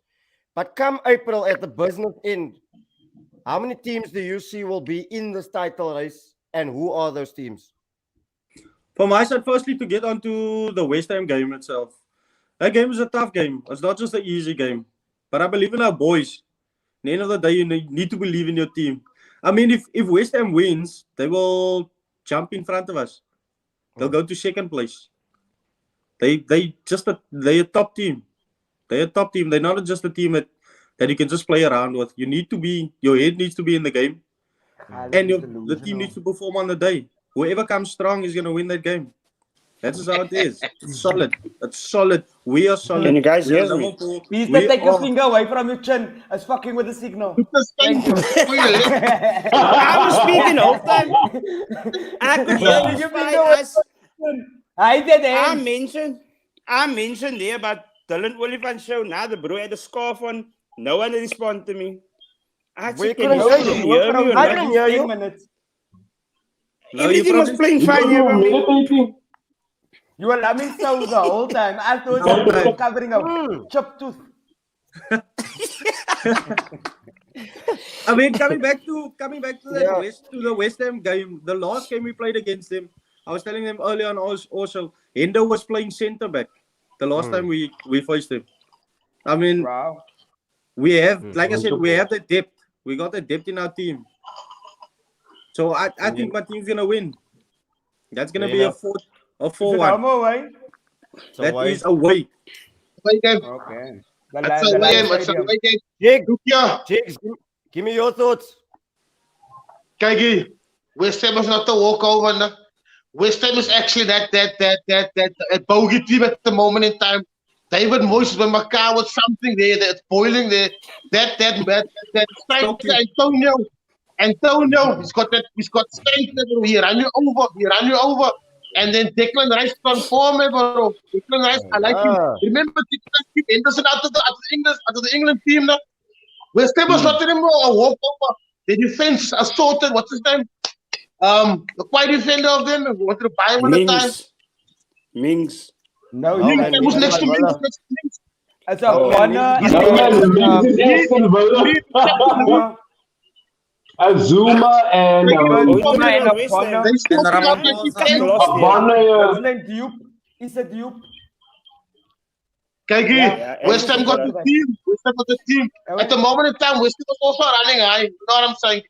But come April at the business end, how many teams do you see will be in this title race, and who are those teams? For my side, firstly, to get onto the West Ham game itself. That game is a tough game. It's not just an easy game. But I believe in our boys. At the end of the day, you need to believe in your team. I mean, if West Ham wins, they will jump in front of us. They'll go to second place. They're a top team. They're a top team. They're not just a team that you can just play around with. Your head needs to be in the game. And the team needs to perform on the day. Whoever comes strong is going to win that game. That's just how it is. It's solid. It's solid. We are solid. Can you guys hear me? Please don't take your finger away from your chin. It's fucking with the signal. Thank you. I was speaking the whole time. I could hear you fine. I did I mentioned there about Dylan Oliphant show. Now the bro had a scarf on. No one responded to me. I said, can you hear me? I didn't hear you. Everything was playing fine here for me. You were loving so the whole time. I thought you were covering a chopped tooth. I mean, coming back to the West Ham game, the last game we played against them, I was telling them earlier on also, Hendo was playing centre back the last time we faced him. I mean, we have, like I said, we have the depth. We got the depth in our team. So I think my team's gonna win. That's gonna be a 4-1. That is away. Okay. That's away game. Jigs, give me your thoughts. Kykie, West Ham is not a walkover. No? West Ham is actually that bogey team at the moment in time. David Moyes with Macau with something there that's boiling there. That Antonio, he's got strength. He run you over. And then Declan Rice transform, bro. Declan Rice, I like him. Remember Declan Rice Henderson out of the England team now? West Ham was not anymore a walkover. The defense assaulted, what's his name? The quiet defender of them, wanted to buy him at the time. Mings. No, No, you man, Who's next to me? Villa. It's a Bonner. No, man, Mings is Aston Villa. Azuma and Zuma and a Bonner. They still And out Ramaphosa. 2010. Bonner. Wasn't Duke? Is it Duke? Kijk Yeah, hier, West Ham got the team. West Ham got the team. At the moment in time, West Ham was also running high. You know what I'm saying?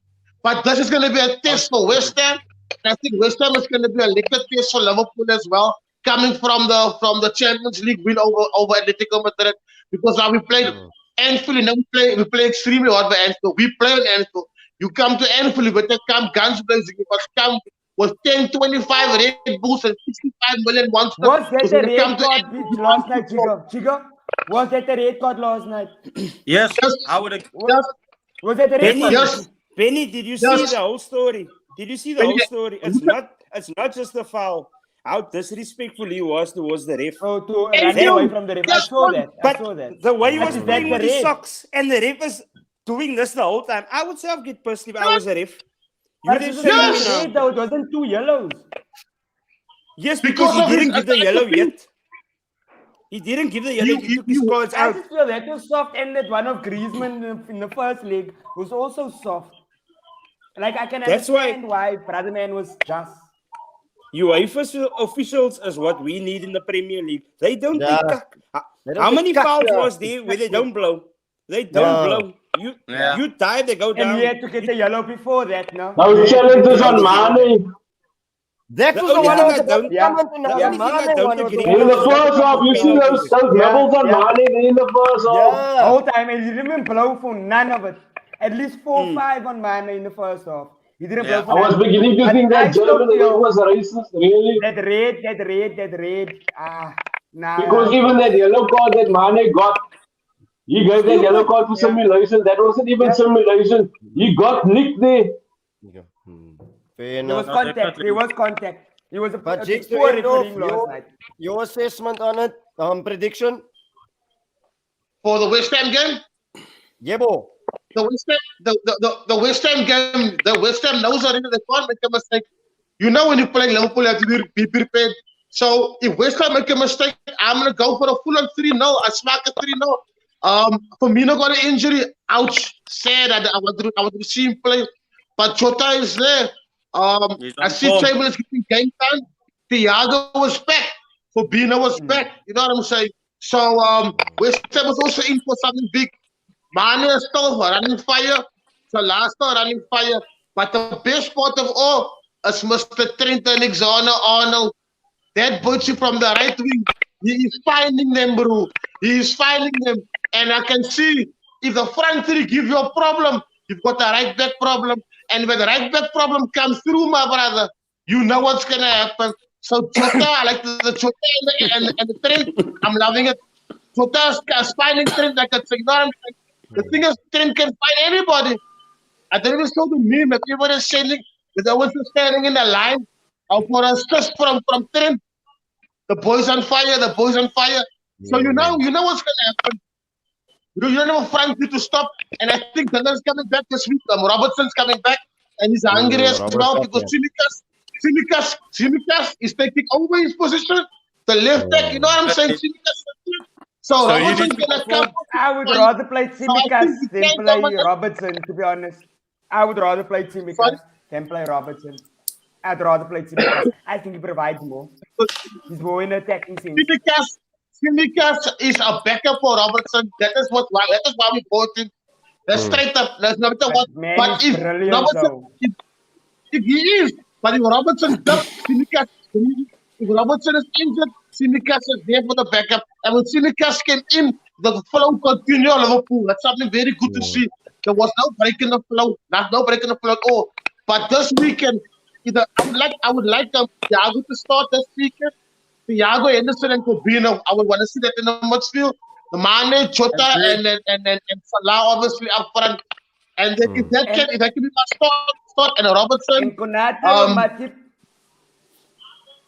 But this is going to be a test for West Ham. And I think West Ham is going to be a liquor test for Liverpool as well. Coming from the Champions League win over Atletico Madrid. Because now we played Anfield, and then we play extremely hard by Anfield. We play on Anfield. You come to Anfield, but they come guns blazing. You must come with 10, 25 Red Bulls and 65 million monsters. Was that the red come to card last night, Chico? Was that the red card last night? Yes, Yes. I would agree. Yes, Was that the red Penny, card? yes. Penny, did you see Yes. the whole story? Did you see the whole story? It's not just the foul. How disrespectful he was towards the ref. Oh, to Thank run you. away from the ref. I Yes, saw man. that. I But saw that. the way he But was is that playing the with his ref? socks and the ref is doing this the whole time, I would say I'd get pissed if I was a ref. You But did it was say a Yes. me red now. though. It wasn't 2 yellows. Yes, Because because he of didn't his give the yellow attacking. yet. He didn't give the yellow. He took his cards I out. just feel that was soft, and that one of Griezmann in the first leg was also soft. Like I can That's why- understand why Brother Man was just. UEFA officials is what we need in the Premier League. They don't Yeah. take cuck. They don't How take many cuck, fouls yeah. was there where they don't blow? They don't No. blow. Yeah. You die, they go And down. he had to get the yellow before that, no? No challenges on Mane. That The was the only one thing I I was don't- Yeah. comment on. the The only thing I Mane don't one was the agree one In I the was first half, you see those doubles on Yeah. Mane in the first half. The Yeah. whole time, and he didn't blow for none of it. At least 4-5 on Mane in the first half. He didn't blow Yeah. for I none was of it. beginning to But think I that still German feel league was racist, really. that red. Nah. Because even that yellow card that Mane got, he gave that yellow card for simulation. That wasn't even simulation. He got nicked there. Fair There was enough. contact. definitely. There was contact. He was a But Jigs, to poor end off, refereeing last night. your assessment on it, prediction? For the West Ham game, Yebo. the West Ham, the West Ham game, the West Ham knows already they can't make a mistake. You know when you play Liverpool, you have to be prepared. So if West Ham make a mistake, I'm gonna go for a full-on 3-0. I smack a 3-0. Firmino got an injury. Ouch. Sad. I want to see him play. But Jota is there. He's I on see form. Chamberlain's getting game time. Thiago was back. Fabinho was back. You know what I'm saying? So West Ham was also in for something big. Mane is still running fire. Salah still running fire. But the best part of all is Mr. Trent Alexander-Arnold. That butcher from the right wing, he is finding them, bro. He is finding them. And I can see if the front three give you a problem, you've got a right back problem. And when the right back problem comes through, my brother, you know what's going to happen. So Jota, I like the Jota and the Trent. I'm loving it. Jota is finding Trent like a signal. The thing is, Trent can find anybody. I don't even saw the meme that people are sending that I was standing in the line for a assist from Trent. The boys on fire, the boys on fire. So you know what's gonna happen. You don't have a front three to stop. And I think Duncan's coming back this week. Robertson's coming back, and he's hungry as well because Tsimikas is taking over his position. The left back, you know what I'm saying? Tsimikas. So So you Robertson's need gonna come. I would rather play Tsimikas think than we can play come on- Robertson, to be honest. I would rather play Sorry? Tsimikas than play Robertson. I'd rather play Tsimikas. I think he provides more. He's more in attacking sense. Tsimikas is a backup for Robertson. That is why we bought him. That's straight up. That's no matter what. Man, But he's if brilliant, Robertson, though. if he is, but if Robertson does, Tsimikas, if Robertson is injured, Tsimikas is there for the backup. And when Tsimikas came in, the flow continued on Liverpool. That's something very good to see. There was no break in the flow. There's no break in the flow at all. But this weekend, I would like Thiago to start this weekend. Thiago, Henderson, and Fabinho. I would want to see that in the midfield. The Mane, Jota, and Salah obviously up front. And then if that can be my start and a Robertson. And Konate or Matip.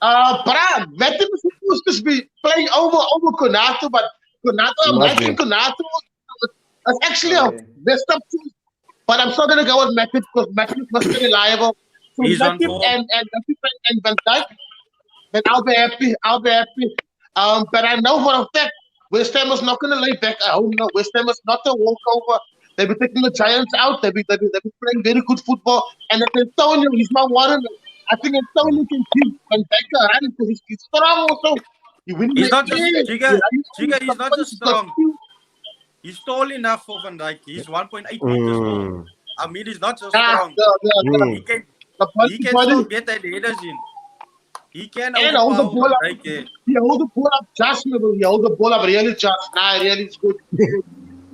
Matip is supposed to be playing over Konate, but Konate, I'm liking Konate. It's actually a best of choice. But I'm still gonna go with Matip because Matip was very reliable. So He's on Matip form. and Van Dijk, then I'll be happy. I'll be happy. But I know for a fact West Ham is not gonna lay back at home. No, West Ham is not a walkover. They'll be taking the Giants out. They'll be playing very good football. And if Antonio, he's my one. I think Antonio can give Van Dijk a run because he's strong also. He wins He's the not just game. Jigga, He runs he's not just he's got strong. speed. He's tall enough for Van Dijk. He's 1.8 meters tall. I mean, he's not so Ah, strong. He can the body, still get that headers in. He can and hold the overpower ball up. Van Dijk there. He hold the ball up just, he hold the ball up really just. Nah, really is good.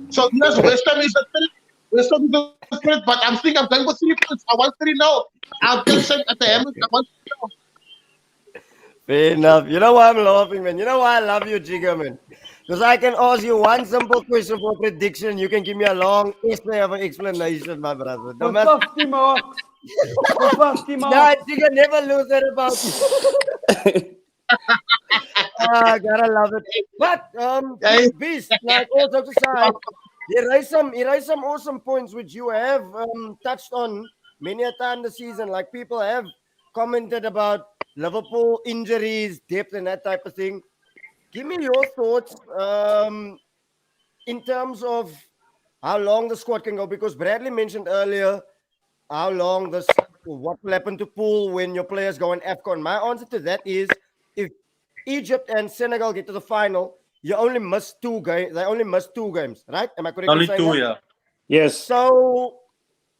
So yes, West Ham is a threat. West Ham is a threat, but I'm thinking I'm going for 3 points. I want 3 now. I'll get sent at the Hammers. I want 3 now. Fair enough. You know why I'm laughing, man? You know why I love you, Jigga, man? Because I can ask you one simple question for prediction. You can give me a long essay of an explanation, my brother. No For matter. 50 marks. For 50 Nah, marks. Jigga, never lose that about you. Gotta love it. But Big Beast, like all jokes aside, he raised some awesome points which you have touched on many a time this season. Like people have commented about Liverpool injuries, depth, and that type of thing. Give me your thoughts in terms of how long the squad can go, because Bradley mentioned earlier how long what will happen to Pool when your players go on AFCON. My answer to that is if Egypt and Senegal get to the final, you only miss 2 games. They only miss 2 games, right? Am I correct? Only in saying 2, that? yeah. Yes. So,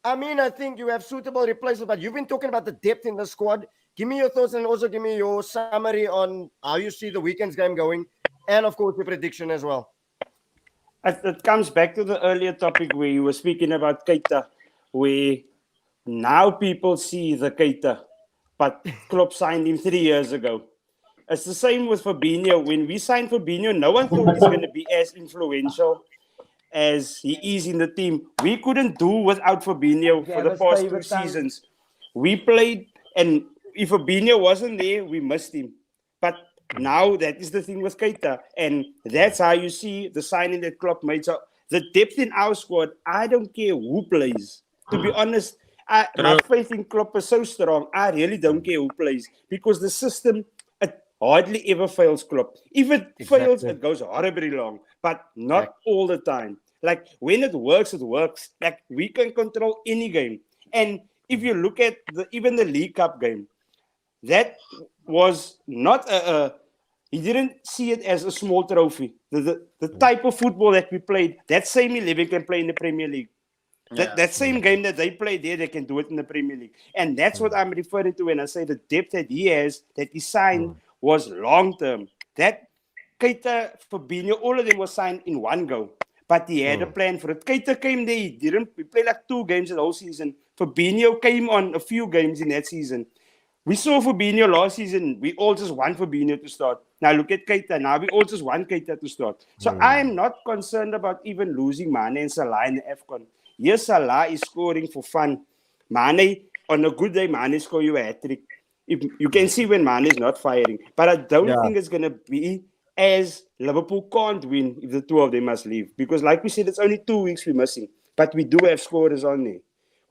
I mean, I think you have suitable replacements, but you've been talking about the depth in the squad. Give me your thoughts and also give me your summary on how you see the weekend's game going, and of course, your prediction as well. It comes back to the earlier topic where you were speaking about Keita, where now people see the Keita, but Klopp signed him 3 years ago. It's the same with Fabinho. When we signed Fabinho, no one thought he's going to be as influential as he is in the team. We couldn't do without Fabinho for the past 2 seasons. We played, and if Fabinho wasn't there, we missed him. But now that is the thing with Keita, and that's how you see the signing that Klopp made. So the depth in our squad, I don't care who plays. To be honest, my faith in Klopp is so strong. I really don't care who plays because the system, it hardly ever fails Klopp. If it fails, it goes horribly long, but not all the time. Like when it works, it works. Like we can control any game. And if you look at even the League Cup game, that was not he didn't see it as a small trophy. The type of football that we played, that same 11 can play in the Premier League. That same game that they play there, they can do it in the Premier League. And that's what I'm referring to when I say the depth that he has, that he signed, was long-term. That Keita, Fabinho, all of them were signed in one go. But he had a plan for it. Keita came there, we played like 2 games the whole season. Fabinho came on a few games in that season. We saw Fabinho last season. We all just want Fabinho to start. Now look at Keita. Now we all just want Keita to start. So I am not concerned about even losing Mane and Salah in the AFCON. Yes, Salah is scoring for fun. Mane, on a good day, Mane score you a hat-trick. You can see when Mane is not firing. But I don't think it's going to be as Liverpool can't win if the 2 of them must leave. Because like we said, it's only 2 weeks we're missing. But we do have scorers on there.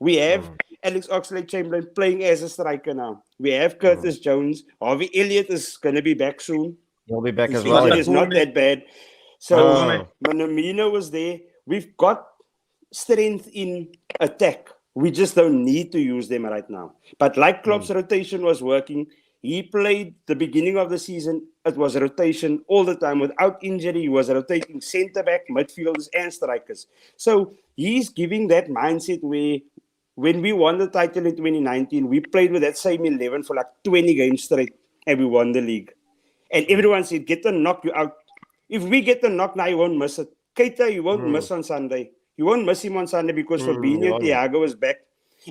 We have Alex Oxlade-Chamberlain playing as a striker now. We have Curtis Jones. Harvey Elliott is going to be back soon. He'll be back His as well. injury is not that bad. So Minamino was there. We've got strength in attack. We just don't need to use them right now. But like Klopp's rotation was working, he played the beginning of the season. It was a rotation all the time. Without injury, he was rotating centre-back, midfielders, and strikers. So he's giving that mindset where when we won the title in 2019, we played with that same 11 for like 20 games straight, and we won the league. And everyone said, get the knock, you out. If we get the knock now, you won't miss it. Keita, you won't miss on Sunday. You won't miss him on Sunday because Fabinho, Thiago is back.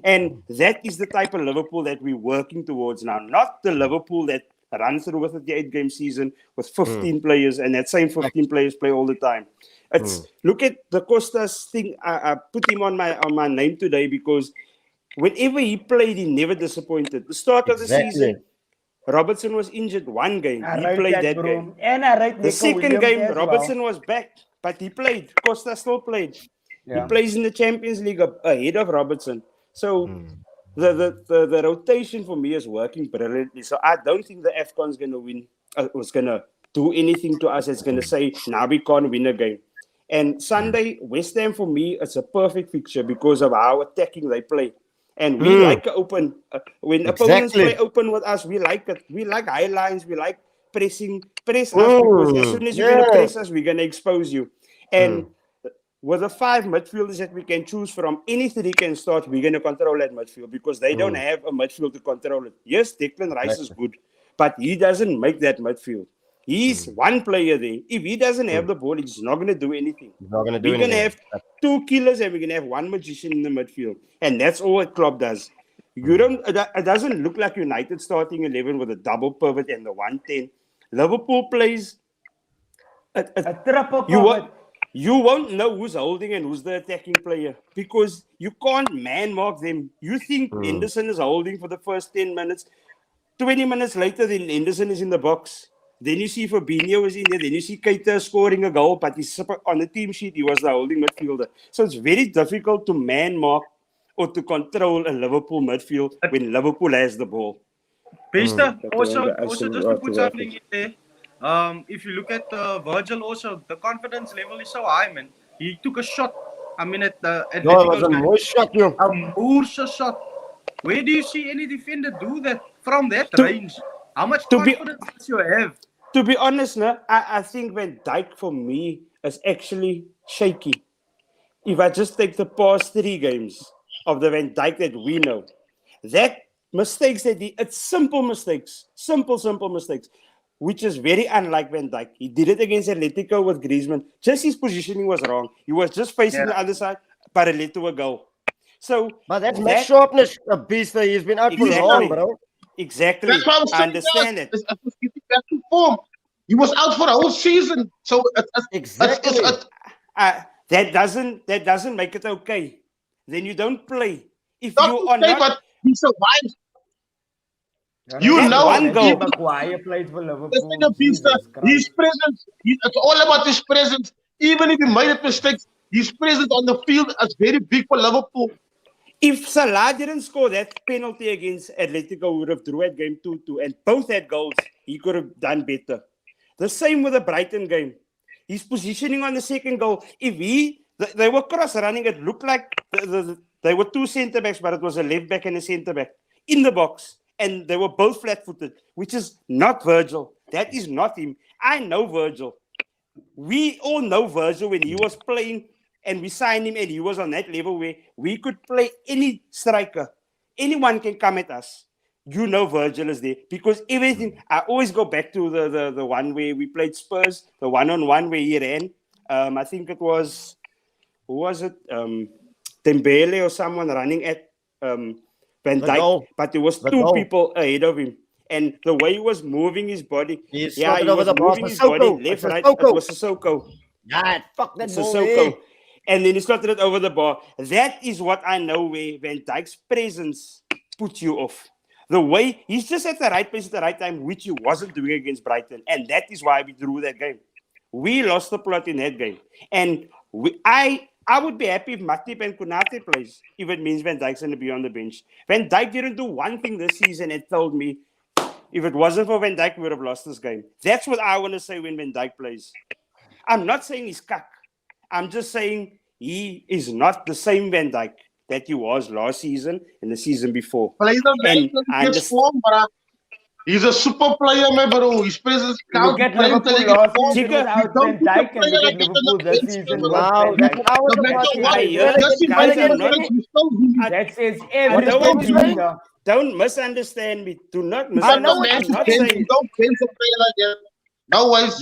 And that is the type of Liverpool that we're working towards now. Not the Liverpool that runs through with a 38-game season with 15 players, and that same 15 players play all the time. It's look at the Costas thing. I put him on my name today because whenever he played, he never disappointed. The start of the season, Robertson was injured 1 game. He played that game. And The second game, Robertson was back, but he played. Costa still played. He plays in the Champions League ahead of Robertson. So the rotation for me is working brilliantly. So I don't think the AFCON's going to win. Was going to do anything to us. It's going to say now we can't win a game. And Sunday, West Ham for me, it's a perfect fixture because of how attacking they play. And we like open. When opponents play open with us, we like it. We like high lines. We like pressing. Press us because as soon as you're going to press us, we're going to expose you. And with the 5 midfielders that we can choose from, any 3 can start, we're going to control that midfield because they don't have a midfield to control it. Yes, Declan Rice is good, but he doesn't make that midfield. He's one player there. If he doesn't have the ball, he's not going to do anything. He's not going to do We're anything. going to have 2 killers and we're going to have 1 magician in the midfield. And that's all a club does. You don't. It doesn't look like United starting 11 with a double pivot and the 110. Liverpool plays a triple pivot. You won't know who's holding and who's the attacking player because you can't man mark them. You think Henderson is holding for the first 10 minutes. 20 minutes later, then Henderson is in the box. Then you see Fabinho is in there. Then you see Keita scoring a goal, but he's on the team sheet. He was the holding midfielder. So it's very difficult to man mark or to control a Liverpool midfield when Liverpool has the ball. Bester, also just to put something in there. If you look at Virgil also, the confidence level is so high, man. He took a shot. I mean, at it was a more shot, you. A more shot. Where do you see any defender do that from that range? How much confidence does you have? To be honest, I think Van Dijk for me is actually shaky. If I just take the past 3 games of the Van Dijk that we know, that mistakes it's simple mistakes, simple mistakes, which is very unlike Van Dijk. He did it against Atletico with Griezmann. Just his positioning was wrong. He was just facing the other side, but it led to a goal. So, but that's match sharpness, a beast. He's been out for long, bro. Exactly. That's why I understand it. It's getting back to form. He was out for the whole season, so exactly. That doesn't make it okay. Then you don't play. If not you are okay, not, but he survives. You know, one goal. Maguire played for Liverpool. His presence. It's all about his presence. Even if he made mistakes, his presence on the field is very big for Liverpool. If Salah didn't score that penalty against Atletico, we would have drew at game 2-2, and both had goals. He could have done better. The same with the Brighton game. His positioning on the second goal. If they were cross running, it looked like they were 2 centre backs, but it was a left back and a centre back in the box, and they were both flat-footed, which is not Virgil. That is not him. I know Virgil. We all know Virgil when he was playing. And we signed him, and he was on that level where we could play any striker. Anyone can come at us. You know Virgil is there. Because everything, I always go back to the one where we played Spurs, the one-on-one where he ran. I think it was, who was it? Dembele or someone running at Van Dijk. But there was 2 people ahead of him. And the way he was moving his body. He was moving his body left, right. It was Sissoko. Yeah, fuck that ball. Sissoko. And then he slotted it over the bar. That is what I know where Van Dijk's presence puts you off. The way he's just at the right place at the right time, which he wasn't doing against Brighton. And that is why we drew that game. We lost the plot in that game. And I would be happy if Matip and Konate plays, if it means Van Dijk's going to be on the bench. Van Dijk didn't do one thing this season and told me, if it wasn't for Van Dijk, we would have lost this game. That's what I want to say when Van Dijk plays. I'm not saying he's cuck. I'm just saying he is not the same Van Dijk that he was last season and the season before. He's a super player, man, bro. His presence counts. Look at Liverpool last season without Van Dijk, and look at Liverpool this season with Van Dijk. That says everything. Don't misunderstand me. Do not misunderstand me. Don't bench a player like that. No ways.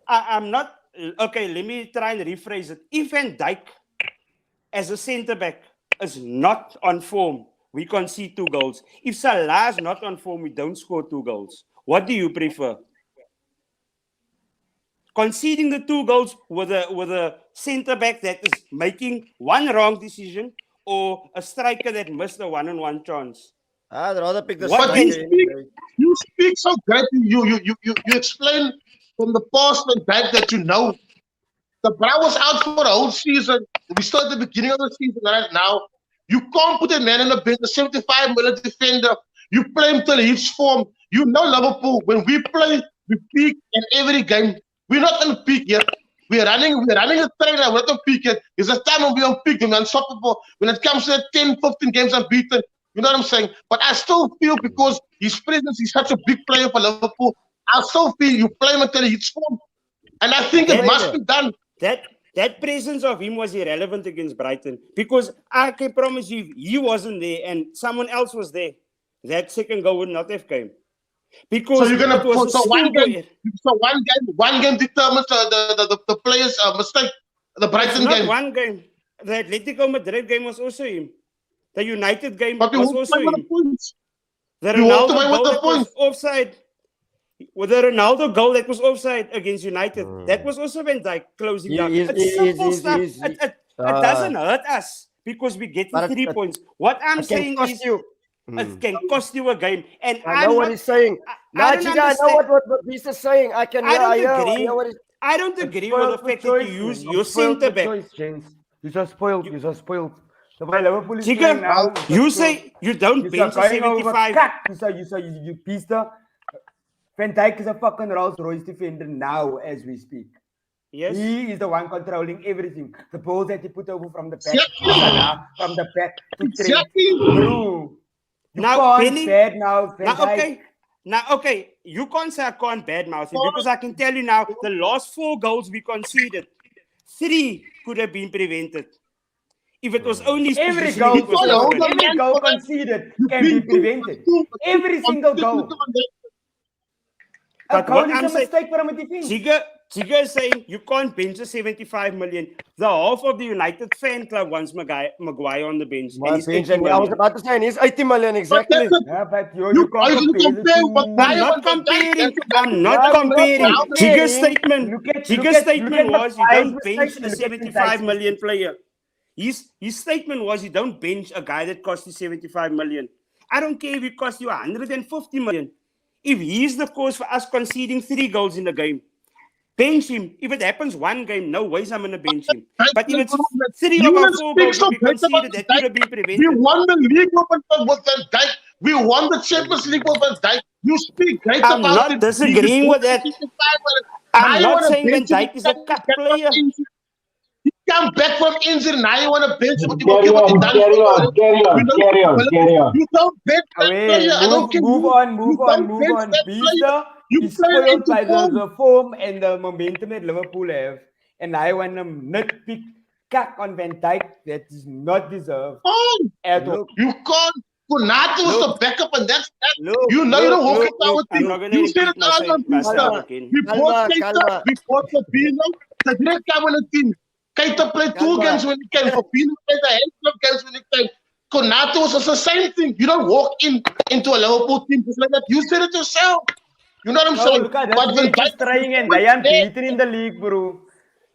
I'm not. Okay, let me try and rephrase it. If Van Dijk, as a centre back, is not on form, we concede 2 goals. If Salah is not on form, we don't score 2 goals. What do you prefer? Conceding the 2 goals with a centre back that is making one wrong decision, or a striker that missed a 1-on-1 chance? I'd rather pick the you speak so great. You explain from the past and back that you know. The bra was out for the whole season. We still at the beginning of the season right now. You can't put a man in the bench, a 75 million defender. You play him till he's form. You know Liverpool, when we play, we peak in every game. We're not on peak yet. We're running a train now. We're not on peak yet. There's a time when we're on peak, when we're unstoppable. When it comes to 10, 15 games unbeaten, you know what I'm saying? But I still feel because his presence, he's such a big player for Liverpool, I still feel you play him until he's form. And I think it must be done. That presence of him was irrelevant against Brighton because I can promise you, he wasn't there and someone else was there. That second goal would not have come. Because so you're gonna it was one game determines the player's mistake. The Brighton game. One game. The Atletico Madrid game was also him. The United game but was also him. The Ronaldo goal that was offside. With the Ronaldo goal that was offside against United, that was also Van Dijk closing down. It's simple stuff. It doesn't hurt us because we get the 3 points. What I'm saying is, it can cost you a game. And I know what he's saying. I know what he's saying. I don't agree with the fact that you use your centre back. You're so spoiled. You're so spoiled. The way Liverpool is playing now, you say you don't bench 75. You piece the Van Dijk is a fucking Rolls Royce defender now as we speak. Yes. He is the one controlling everything. The balls that he put over from the back, from the back to Trent. Bro, you can't bad mouth Van Dijk. Okay, you can't say I can't bad mouth him because I can tell you now, the last 4 goals we conceded, 3 could have been prevented. If it was only every goal conceded can be prevented. Every single goal. But what I'm saying, Chiga is saying you can't bench a 75 million. The half of the United fan club wants Maguire on the bench. I was about to say, and he's 80 million exactly. But you I'm not comparing. Chiga's statement was you don't bench a 75 million player. His statement was you don't bench a guy that cost you 75 million. I don't care if it costs you 150 million. If he's the cause for us conceding 3 goals in the game, bench him. If it happens one game, no ways I'm going to bench him. But if it's 3 of our 4 goals we conceded, that could have been prevented. We won the league with Van Dijk. We won the Champions League with Van Dijk. You speak great about it. I'm not disagreeing with that. I'm not saying Van Dijk is a cut player. He come back from injury, now you want to bench him. Carry on. You don't bench that player. Move on. Vista is spoiled by the form and the momentum that Liverpool have. And I want to nitpick cack on Van Dijk that is not deserved at all. You can't. Konate was the backup and that's that. You know you don't walk it out with you. You said it out on Vista. We bought Keita, we bought Fabinho. They didn't come on the team. Keita played 2 games when he came. Fabinho played a handful of games when he came. Konate was the same thing. You don't walk into a Liverpool team just like that. You said it yourself. You know what I'm saying? But Van Dijk trying and they are beaten in the league, bro.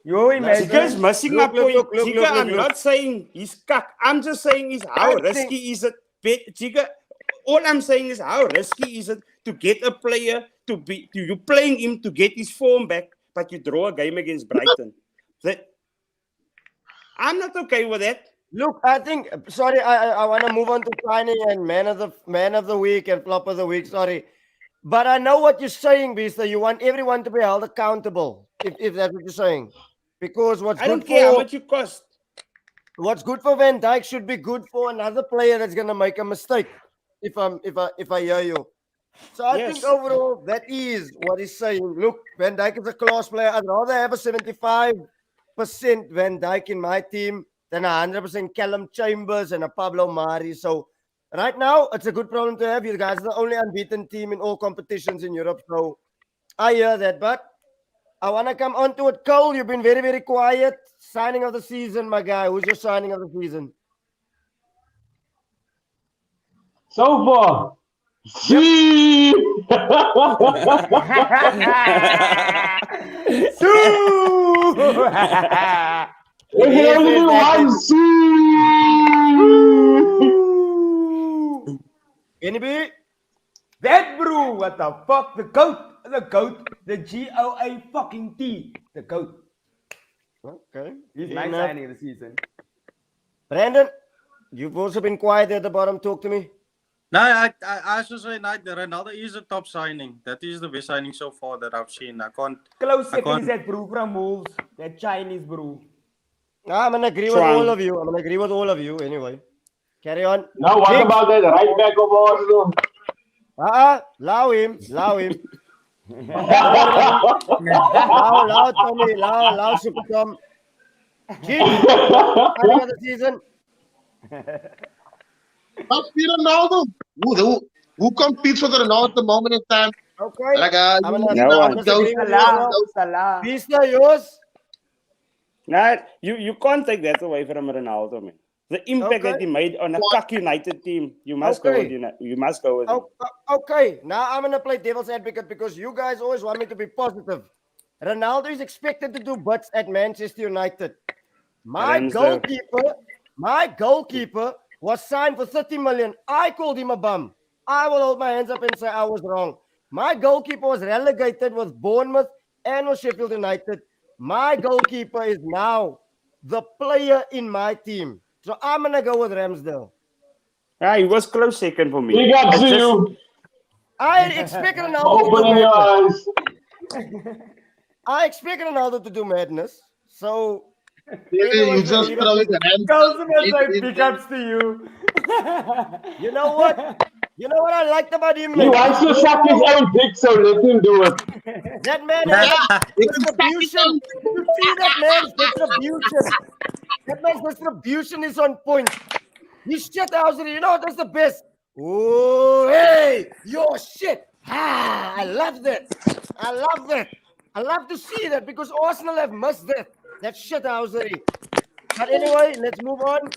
You imagine. Chiga's missing my point. Chiga, I'm not saying he's cuck. I'm just saying is how risky is it? Chiga, all I'm saying is how risky is it to get a player to you playing him to get his form back, but you draw a game against Brighton. I'm not okay with that. Look, I think. Sorry, I want to move on to signing and man of the week and flop of the week. Sorry, but I know what you're saying, Vista. You want everyone to be held accountable. If that's what you're saying, because I don't care how much you cost. What's good for Van Dijk should be good for another player that's gonna make a mistake. If I hear you, so I think overall that is what he's saying. Look, Van Dijk is a class player. I'd rather have a 75% Van Dijk in my team than 100% Callum Chambers and a Pablo Mari. So right now it's a good problem to have. You guys are the only unbeaten team in all competitions in Europe. So I hear that, but I want to come on to it. Cole, you've been very, very quiet. Signing of the season, my guy. Who's your signing of the season? So far. See. Anybody? That bro, what the fuck? The goat, the GOA fucking T, the goat. Okay. He's Fair my enough. signing of the season. Brandon, you've also been quiet at the bottom. Talk to me. No, I should say, no, Ronaldo is a top signing. That is the best signing so far that I've seen. Close I second can't. is that brew from Wolves, that Chinese brew. I'm gonna agree with all of you. I'm gonna agree with all of you. Anyway, carry on. Now, what Jigs. about that right back of Arsenal? Allow him. Allow him. Allow Tommy. Allow Super Tom. Jigs. Signing of the season. Must be Ronaldo. Who competes with Ronaldo at the moment in time? Okay. Like, I'm gonna disagree with you as well. Salah. Pista, yours. Nah, you can't take that away from Ronaldo, man. The impact that he made on a cock United team, you must go with you must go with him. Okay, now I'm gonna play devil's advocate because you guys always want me to be positive. Ronaldo is expected to do butts at Manchester United. My goalkeeper was signed for 30 million. I called him a bum. I will hold my hands up and say I was wrong. My goalkeeper was relegated with Bournemouth and with Sheffield United. My goalkeeper is now the player in my team. So I'm gonna go with Ramsdale. He was close second for me. Big up to you. I expect Ronaldo Opening your eyes. I expect Ronaldo to do madness. So You just throw it and Carlson was like, big ups to you. you know what? You know what I liked about him? He wants to suck his own dick, so let him do it. That man has distribution. You see that man's distribution. That man's distribution is on point. He's shit house. You know what? That's the best. Oh, hey, your shit. I love that. I love that. I love to see that because Arsenal have missed that. That shit housery. But anyway, let's move on.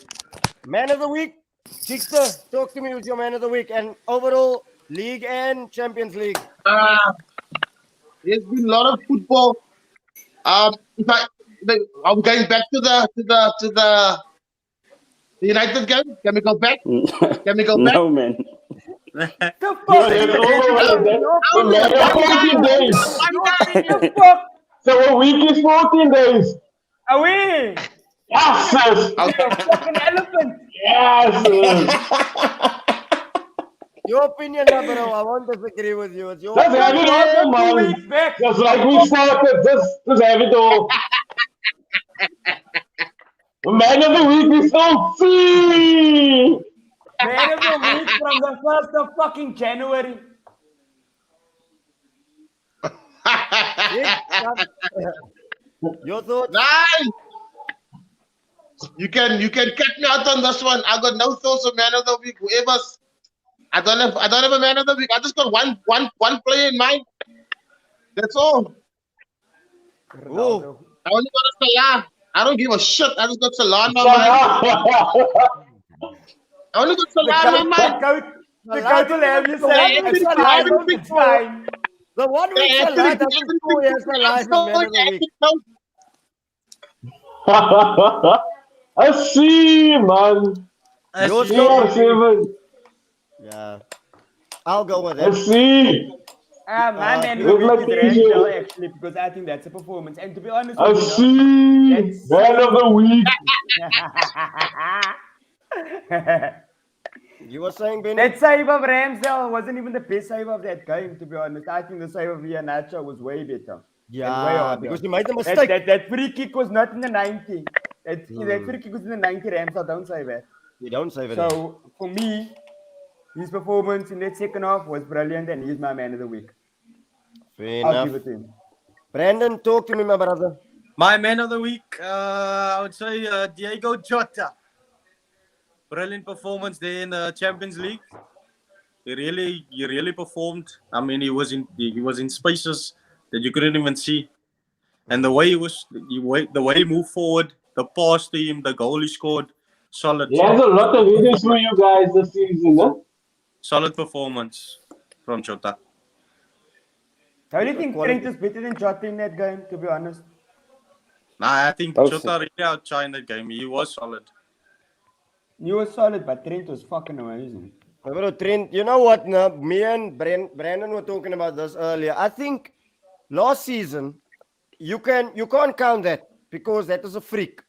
Man of the week. Chickster, talk to me who's your man of the week and overall league and Champions League. there's been a lot of football. I'm going back to the United game. Can we go back? Can we go back? No, man. The Yeah, fuck? it's over with. The man of 14 days. The fuck? So a week is 14 days. Away! Yes, sis. Fucking elephant! Yes, sis. Your opinion, bro. I won't disagree with you. It's your Just have it all, man. weeks back. Just like we started. Just have it all. The man of the week is OC. Man of the week from the 1st of fucking January. Your thoughts? Nice. You can cut me out on this one. I got no thoughts of man of the week. Whoever's I don't have a man of the week. I just got one player in mind. That's all. Ooh. I only got a Salah. I don't give a shit. I just got Salah in my mind. I only got Salah in my mind. The coach will have you say it's fine. The one week Salah doesn't score as Salah is the man of the week. I see, man. Yours CR7. Yeah. I'll go with I it. see. My man Look of like the week is PJ. Ramsdale, actually, because I think that's a performance. And to be honest I with see. you, Man of the week. You were saying, Benny? that save of Ramsdale wasn't even the best save of that game, to be honest. I think the save of Iheanacho was way better. Yeah, because you made the mistake. That free kick was not in the 90. That free kick was in the 90. Ramsdale don't save that. You don't save it. So, for me, his performance in that second half was brilliant, and he's my man of the week. Fair I'll enough. give it to him. Brandon, talk to me, my brother. My man of the week, I would say Diego Jota. Brilliant performance there in the Champions League. He really performed. I mean, he was in spaces that you couldn't even see, and the way he moved forward, the pass to him, the goal he scored, solid. He has a lot of videos for you guys this season, huh? Solid performance from Jota. How do you think Trent is better than Jota in that game, to be honest? Nah, I think Jota really outshined that game. He was solid. He was solid, but Trent was fucking amazing. Bro, Trent, you know what? Now, me and Brandon were talking about this earlier. I think last season, you can't count that. because that was a freak.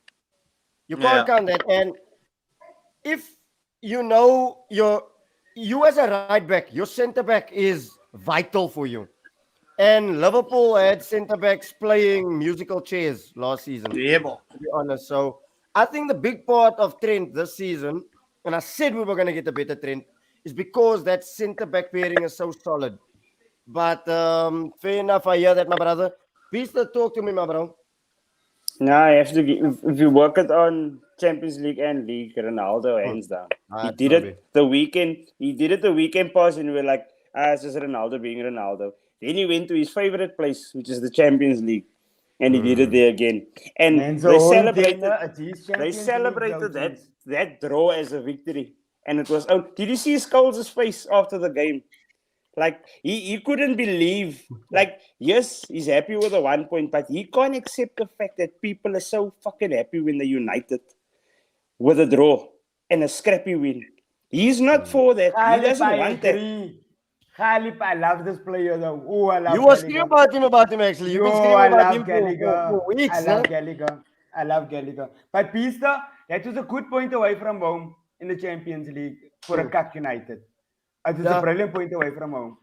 You Yeah. can't count that. And if you know you as a right back, your centre back is vital for you. And Liverpool had centre backs playing musical chairs last season, Yeah, boy. to be honest. So I think the big part of Trent this season, and I said we were going to get a better Trent, is because that centre back pairing is so solid. But fair enough, I hear that, my brother. Please talk to me, my bro. Now I have to if you work it on Champions League and League, Ronaldo hands down. He That's did probably. it the weekend. He did it the weekend pass, and we were like, it's just Ronaldo being Ronaldo. Then he went to his favorite place, which is the Champions League, and he did it there again. And Man's they a whole celebrated. dinner at his They Champions League, celebrated though, that draw as a victory, and it was. Oh, did you see Scholes' face after the game? Like he couldn't believe. Like yes, he's happy with the 1 point, but he can't accept the fact that people are so fucking happy when they're united with a draw and a scrappy win. He's not for that. He Khalip, doesn't I want that. agree. Khalip, I love this player though. Oh, I love You were Gallagher. screaming about him actually. You've been Yo, screaming I about love him Gallagher. for weeks, I huh? love Gallagher. I love Gallagher. But Pista, that was a good point away from home in the Champions League for a Cup United. It was Yeah. a brilliant point away from home.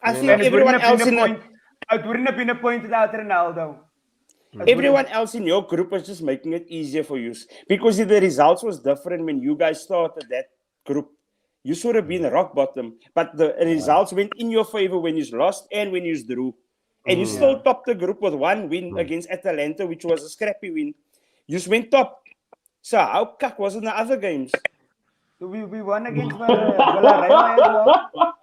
I Yeah. think And it everyone wouldn't have else been in a point. It wouldn't have been a point without Ronaldo. everyone else in your group was just making it easier for you because if the results was different when you guys started that group. You should have been rock bottom, but the results went in your favor when you lost and when you drew. And you still topped the group with one win against Atalanta, which was a scrappy win. You just went top. So how cuck was it in the other games? So we won against Villarreal as well.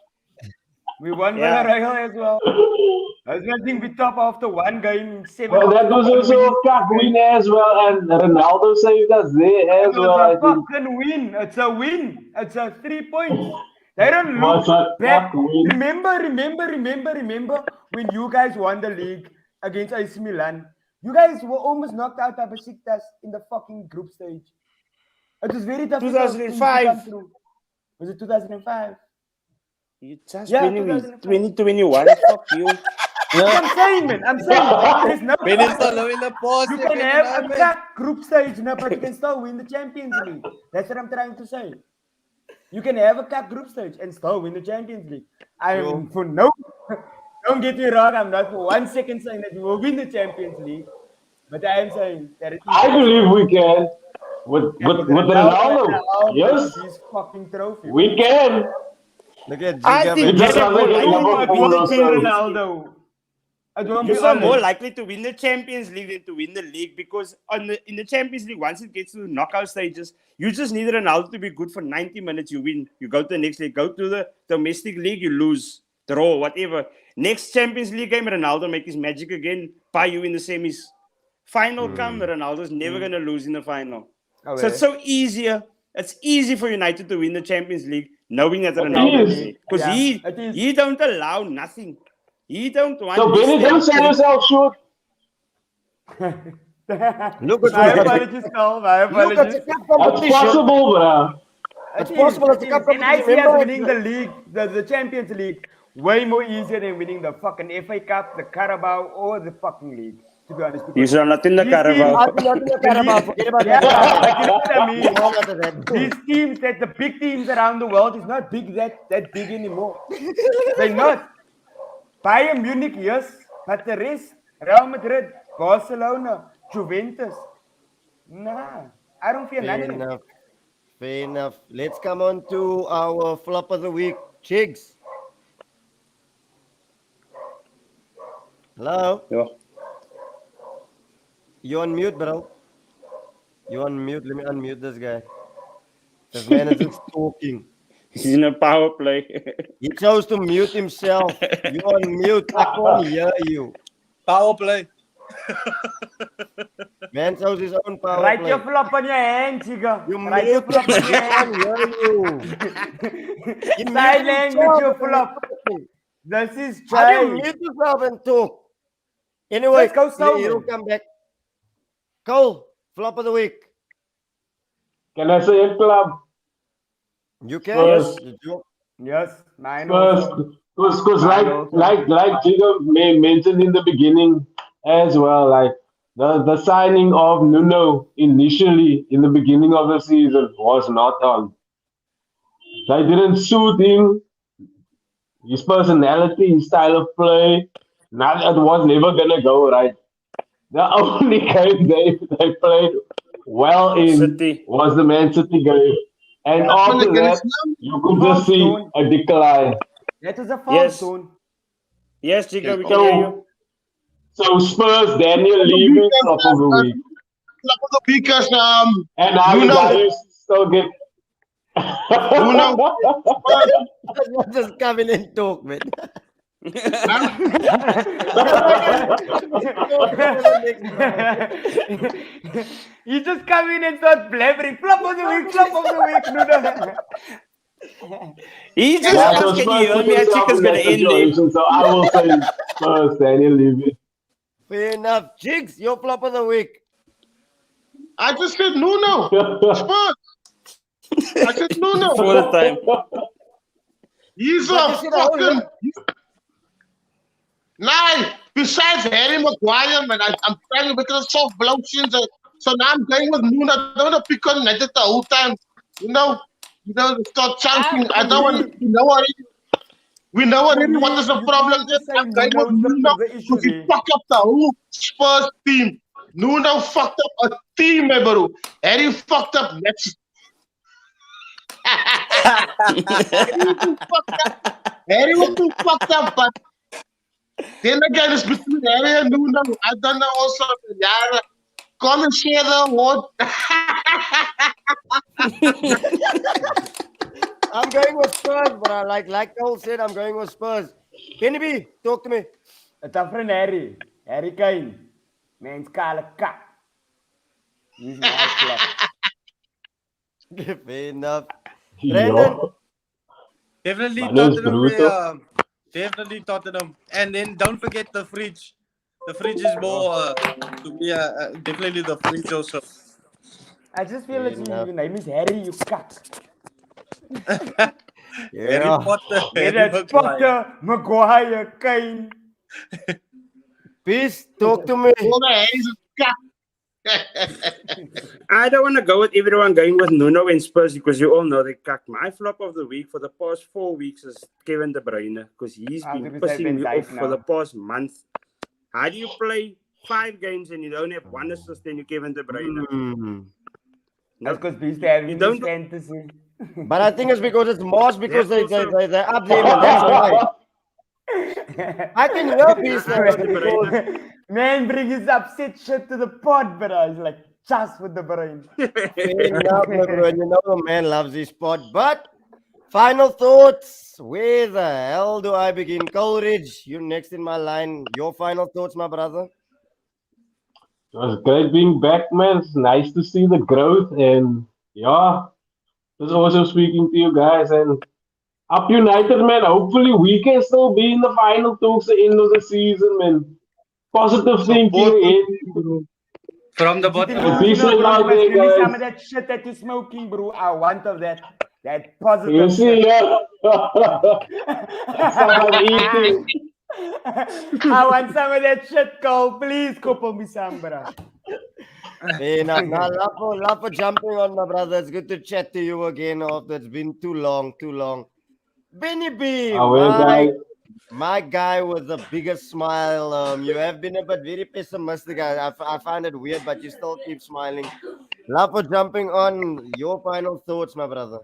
We won Yeah. Villarreal as well. I was nothing we top after one game, 7. Well, that was also a cup win as well, and Ronaldo saved us there as It's well. I a think fucking win. It's a win. It's a 3 points. They don't was look a back. cup win. Remember when you guys won the league against AC Milan. You guys were almost knocked out by Besiktas in the fucking group stage. It was very difficult. 2005. to come through. Was it 2005? You just Yeah, winning 2005. 2021. Fuck you. I'm saying, man. I'm saying. There's no. Ben is still in the pause. You can have a cup group stage, no, but you can still win the Champions League. That's what I'm trying to say. You can have a cup group stage and still win the Champions League. I'm for no. Don't get me wrong. I'm not for 1 second saying that we will win the Champions League, but I am saying that I believe we can with Ronaldo. Yes, His fucking trophy. we can. Look at I Giga, think It just doesn't get It Liverpool won't or be so. Ronaldo. It won't be You are more honest. likely to win the Champions League than to win the league because in the Champions League, once it gets to the knockout stages, you just need Ronaldo to be good for 90 minutes. You win. You go to the next league. Go to the domestic league, you lose, draw, whatever. Next Champions League game, Ronaldo make his magic again, buy you in the semis. Final come, Ronaldo's never going to lose in the final. Oh, So it's so easier. It's easy for United to win the Champions League knowing that It Ronaldo is. is there. Because Yeah, it is. he don't allow nothing. He don't want So Benny, this don't sell yourself short. Look at My what- apologies, Carl. My Look at apologies. the cup It's competition. possible, bro. It's possible it's a cup And I competition. see us Remember, winning the league, the Champions League, way more easier than winning the fucking FA Cup, the Carabao, or the fucking league. To be honest, He's not in the These Carabao. I'm not in the Carabao. Forget about Yeah, that. but you know what I mean. All of that. These teams, that the big teams around the world, is not big that big anymore. They're not. Bayern Munich, yes, but the rest, Real Madrid, Barcelona, Juventus, nah, I don't fear Fair none of them. enough. Fair enough. Let's come on to our flop of the week. Chigs. Hello? Yeah. You on mute, bro. You on mute. Let me unmute this guy. This man is just talking. He's in a power play. He chose to mute himself. You on mute. I can't hear you. Power play. Man chose his own power Write play. your flop on your hand, Chica. You Write your mute flop on your I can't hand. hear you. You mute Sign language, yourself your and flop. talking. This is How do you try. mute yourself and talk? Anyway, Let's go, Solomon. he'll come back. Cole, flop of the week. Can I say it, club? You can. Spurs. You- Yes, mine First, also. because like Jigo mentioned in the beginning as well, like the signing of Nuno initially in the beginning of the season was not on. They didn't suit him, his personality, his style of play. That was never gonna go right. The only game they played well in City. was the Man City game. And Happened after against that, them. you could just see a decline. That was a false Yes. zone. Yes, Chico, we can hear you. So Spurs, Daniel Levy, top of the week. Because And how you Nuno, guys still get Nuno, Just come in and talk, man. You just come in and start blabbering. Flop of the week, Nuno. He just Yeah, so asked, can Spurs you hear put me? I themselves think it's in going that to end there. situation. So I will say Spurs, Daniel Levy. Fair enough. Jigs, your flop of the week. I just said Nuno. Spurs. I said Nuno. For the time. He's But a you said a whole fucking. Nah, besides Harry Maguire, man, I'm trying to make it a soft blotions. So now I'm going with Nuno. I don't want to pick on United the whole time. You know, start chanting. I don't want. We know already what is the problem. I'm going with Nuno because he fucked up the whole Spurs team. Nuno fucked up a team, eh, bro. Harry fucked up next. Harry was too fucked up, but then again, it's between Harry and Nuno. I don't know also. Yeah, come and share the award. I'm going with Spurs, bro. Like Cole said, I'm going with Spurs. Kenny B, talk to me. It's a friend Harry. Harry Kane. Man's kale kak. He's my flop. Fair enough. Brandon. Yo. Definitely My name's Tottenham. Bruto. Definitely Tottenham. And then don't forget the fridge. The fridge is more to be definitely the fridge also. I just feel that your name is Harry, you cuck. Harry Potter. Harry Potter, Maguire, Kane. Peace, talk to me. All the Harry's a cuck. I don't want to go with everyone going with Nuno and Spurs because you all know they cucked. My flop of the week for the past 4 weeks is Kevin De Bruyne because he's been pissing me off for the past month. How do you play 5 games and you don't have 1 assist and you Kevin De Bruyne? That's because we used to have don't- fantasy. But I think it's because it's Mars because That's they're also- up there, and that's why. I can hear Peace. Man, bring his upset shit to the pod, but I was like, just with the brain. Fair enough, my bro. You know the man loves his spot. But final thoughts. Where the hell do I begin? Coleridge, you're next in my line. Your final thoughts, my brother. It was great being back, man. It's nice to see the growth, and yeah, just also speaking to you guys. And up United, man. Hopefully, we can still be in the final towards the end of the season, man. Positive thinking ahead. From the bottom. Peace out there, Give me some guys. of that shit that you're smoking, bro. I want of that. That positive You see, shit. yeah. Someone eating. I want some of that shit, Cole. Please, couple me some, bro. Fair enough. Now, love for jumping on, my brother. It's good to chat to you again. After it's been too long. Benny B, my guy with the biggest smile. You have been a bit very pessimistic. I find it weird, but you still keep smiling. Love for jumping on. Your final thoughts, my brother.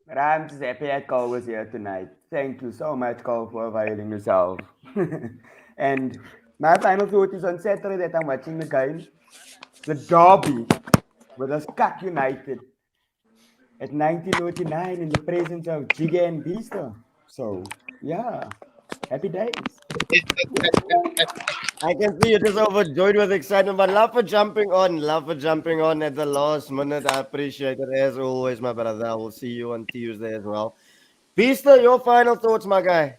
But I'm just happy that Cole was here tonight. Thank you so much, Cole, for availing yourself. And my final thought is on Saturday that I'm watching the game. The derby with us Cut United at 1909 in the presence of Giga and Beaster. So, yeah, happy days. I can see you're just overjoyed with excitement, but love for jumping on at the last minute. I appreciate it as always, my brother. I will see you on Tuesday as well. Beaster, your final thoughts, my guy.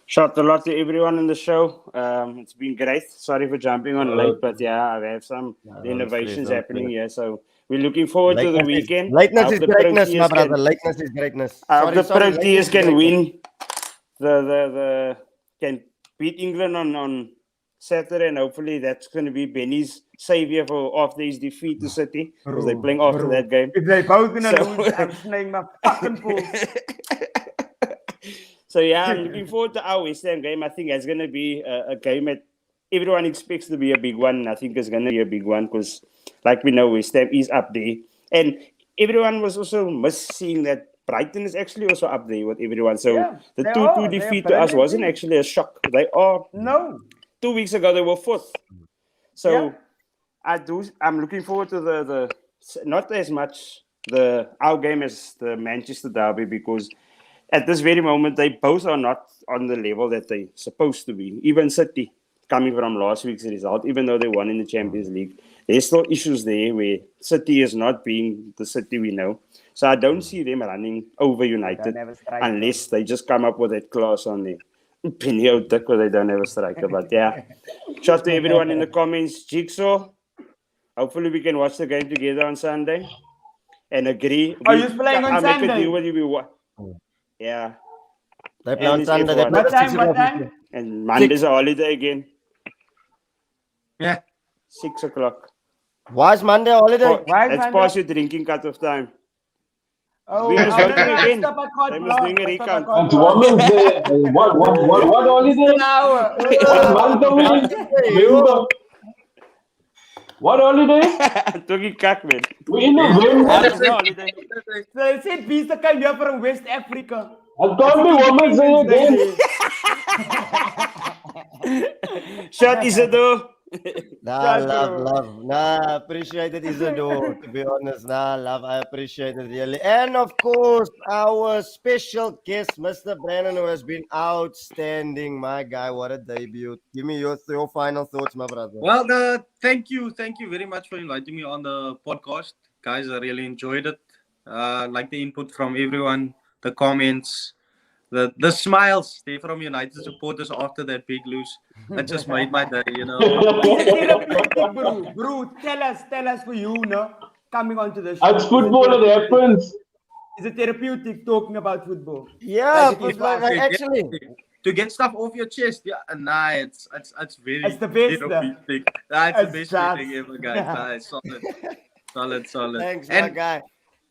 Shout a lot to everyone in the show. It's been great. Sorry for jumping on late, but yeah, I have some innovations happening here. So we're looking forward to the weekend. Lateness is greatness, my brother. Lateness is greatness. I hope the Proteas can win. The can beat England on Saturday, and hopefully that's going to be Benny's savior for after his defeat to City, because they're playing after that game. If they both gonna So- lose, I'm snaying my fucking balls. So yeah, I'm looking forward to our West Ham game. I think it's going to be a game that everyone expects to be a big one. I think it's going to be a big one because, like we know, West Ham is up there, and everyone was also seeing that Brighton is actually also up there with everyone. So Yeah, the they 2-2 are. defeat They're to us wasn't brilliant. actually a shock. They are. No. 2 weeks ago they were fourth. So Yeah. I'm looking forward to the not as much our game as the Manchester derby, because at this very moment they both are not on the level that they're supposed to be. Even City, coming from last week's result, even though they won in the Champions League, there's still issues there where City is not being the City we know. So I don't see them running over United have a striker. unless they just come up with that class on there. Penny out there because they don't have a striker. But yeah, shout to everyone in the comments. Jigsaw, hopefully we can watch the game together on Sunday and agree. Are you playing on I'll make a Sunday? deal with you. Yeah. They play on And it's Sunday. F1. What time? What time? And Monday's a holiday again. Yeah. 6 o'clock. Why is Monday a holiday? Why is That's Monday? past your drinking cut-off time. Oh, We must no, go to again. stop, I can't They blast. must doing a Stop, I recount. can't And blast. Women's Day. What holiday? An hour. What month are we in? November. What holiday? Talking cock, man. We in November. It's not holiday. They said Visa came here from West Africa. I can't be Women's Day again. Shot Isidore. Nah, love. Nah, appreciate it, Isidore. To be honest, nah, love. I appreciate it really. And of course, our special guest, Mr. Brandon, who has been outstanding. My guy, what a debut. Give me your final thoughts, my brother. Well, thank you very much for inviting me on the podcast, guys. I really enjoyed it. Like the input from everyone, the comments, the smiles there from United supporters after that big lose. That just made my day, you know. Bro, tell us for you, no? Coming on to the show. It's football, it happens. Is it therapeutic talking about football? Yeah, Like it is but like, actually. To get stuff off your chest, yeah, nah, it's very. It's the best, therapeutic. Nah, it's the It's best just- feeling ever, guys. Nah, solid. Thanks, my And guy.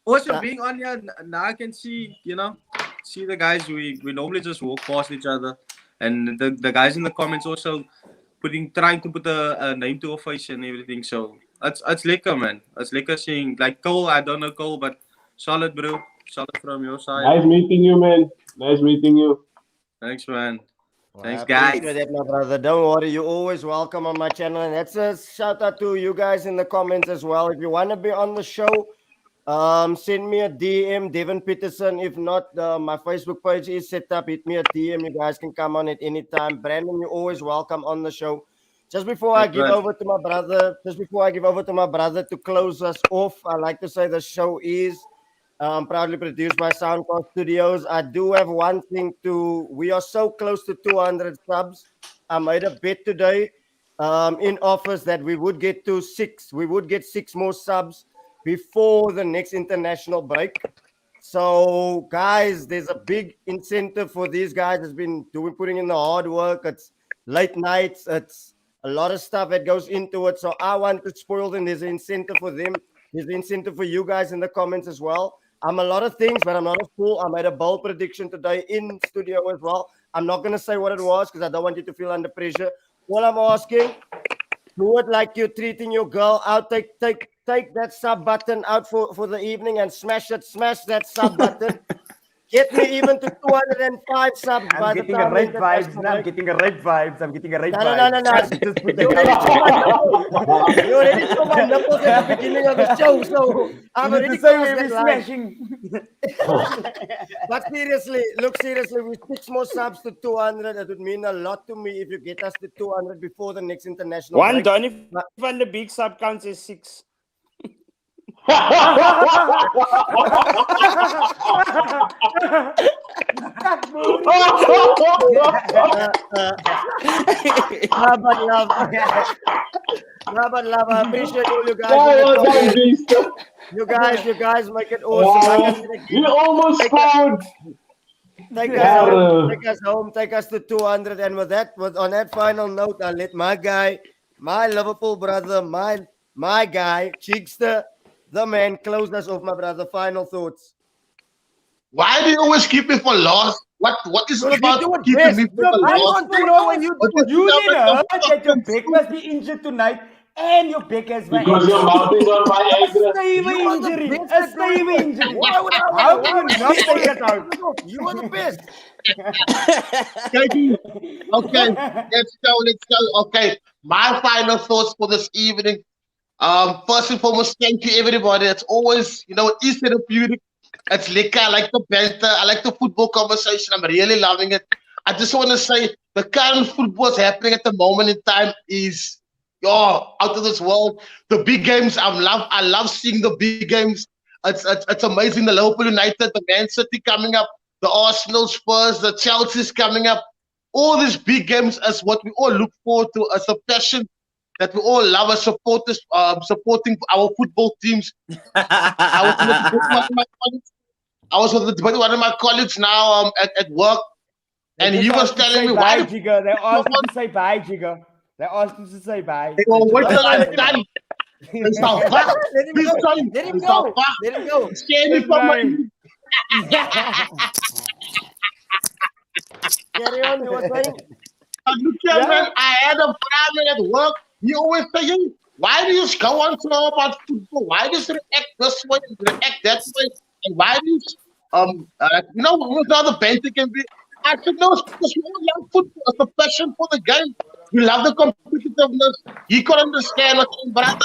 also being on here now, I can see the guys. We normally just walk past each other, and the guys in the comments also trying to put a name to a face and everything. So it's lekker, man. It's lekker seeing like Cole. I don't know Cole, but solid, bro. Solid from your side. Nice meeting you, man. Nice meeting you. Thanks, man. Thanks, I guys. appreciate that, my brother. Don't worry, you're always welcome on my channel. And that's a shout out to you guys in the comments as well. If you want to be on the show, send me a DM, Devin Peterson. If not, my Facebook page is set up. Hit me a DM. You guys can come on at any time. Brandon, you're always welcome on the show. Just before I give over to my brother, to close us off, I like to say the show is proudly produced by Soundcast Studios. I do have one thing we are so close to 200 subs. I made a bet today in office that we would get to 6. We would get 6 more subs before the next international break. So, guys, there's a big incentive for these guys. It's been putting in the hard work. It's late nights. It's a lot of stuff that goes into it. So I want to spoil them. There's an incentive for them. There's an incentive for you guys in the comments as well. I'm a lot of things, but I'm not a fool. I made a bold prediction today in studio as well. I'm not going to say what it was because I don't want you to feel under pressure. All I'm asking, do it like you're treating your girl out. Take that sub button out for the evening and smash it. Smash that sub button. Get me even to 205 subs by I'm the getting a time. right vibes. I'm getting a right vibes. No. You already saw my nipples at the beginning of the show, so I'm already crossed that line. smashing. But seriously, with 6 more subs to 200, it would mean a lot to me if you get us to 200 before the next international One break. Donny van the big sub counts as 6. But love, I appreciate all you guys. You guys make it awesome. We almost scored. Take us home. Take us home. Take us to 200. And with that, on that final note, I'll let my guy, my Liverpool brother, my guy, Cheekster, the man, close us off, my brother. Final thoughts. Why do you always keep me for last? What is it about keeping me for I last? want to know when you What is you it didn't about heard the that your fucking back must be injured tonight and your back has Because your mouth is on my a ankle. stable You are the injury. best A at doing stable it. injury. Why would I? How Why can you would not I take it out? You are the best. Okay, let's go. Okay, my final thoughts for this evening. First and foremost, thank you everybody. It's always, it is therapeutic. It's liquor. I like the banter. I like the football conversation. I'm really loving it. I just want to say the current football is happening at the moment in time is out of this world. The big games, I love seeing the big games. It's amazing. The Liverpool United, the Man City coming up, the Arsenal, Spurs, the Chelsea's coming up. All these big games is what we all look forward to as a passion that we all love as supporters, supporting our football teams. I was with one of my colleagues now at work, and he was telling me why the Jigger. They asked you to say bye, Jigger. They asked you to say bye. they go wait till I'm done. They start fuck. Let him Please go. sorry. Let him They start go. fuck. Let him go. Scare me from my Carry on. You were saying. look here, man. I had a problem at work. He always saying, why do you go on so about football? Why do you react this way, react that way? And why do you what's how the banter can be? I said, no, it's because we all love football. It's a passion for the game. We love the competitiveness. He could understand us, brother.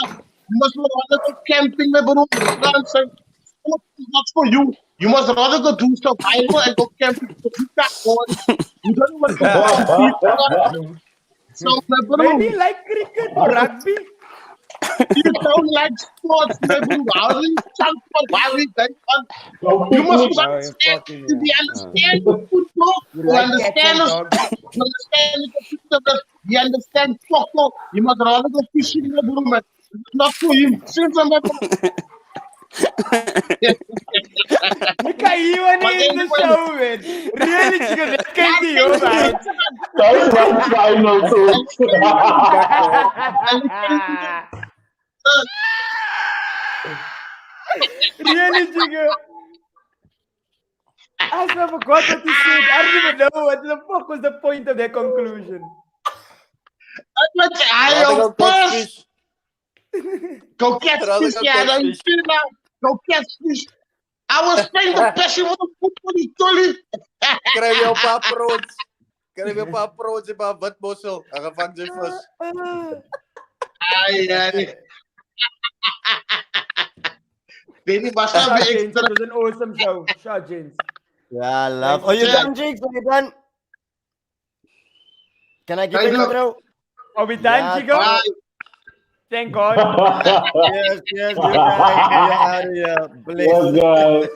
You must rather go camping, my bro. Nonsense. Sport is not for you. You must rather go do survival and go camping. You can't go on. You don't want to compete. So, my bro, Maybe like cricket or rugby. you don't like sports, my bro. How do you jump on? Why are we going on? Go You must picnic. understand. We understand the football. You We like cats understand and us. dogs. You understand the competitiveness. We understand football. You must rather go fishing, my bro, man. It's not for him. Since I'm not. You can't even in the show, man. Really, Jigger. That can be your man. That's my final thoughts. Really, Jigger. I still forgot what he said. I don't even know what the fuck was the point of that conclusion. I Rather go am catch first. fish. Go catch Rather fish, go yeah. catch Don't fish. feel now. Go catch fish. I was playing the passion for the football, Tolly. Krijg je een paar pro's. Krijg je een paar pro's en een paar witbossel. En dan vang je vis. Ay. Benny, basta Shout, be James. extra. It was an awesome show. Shout, James. Yeah, love. Are you done, Jigs? Are you done? Can I give I it do. a throw? Are we done, Yeah, Jigger? Bye. Thank God. Yes, you guys. We are out of here. Bless. Yes, guys.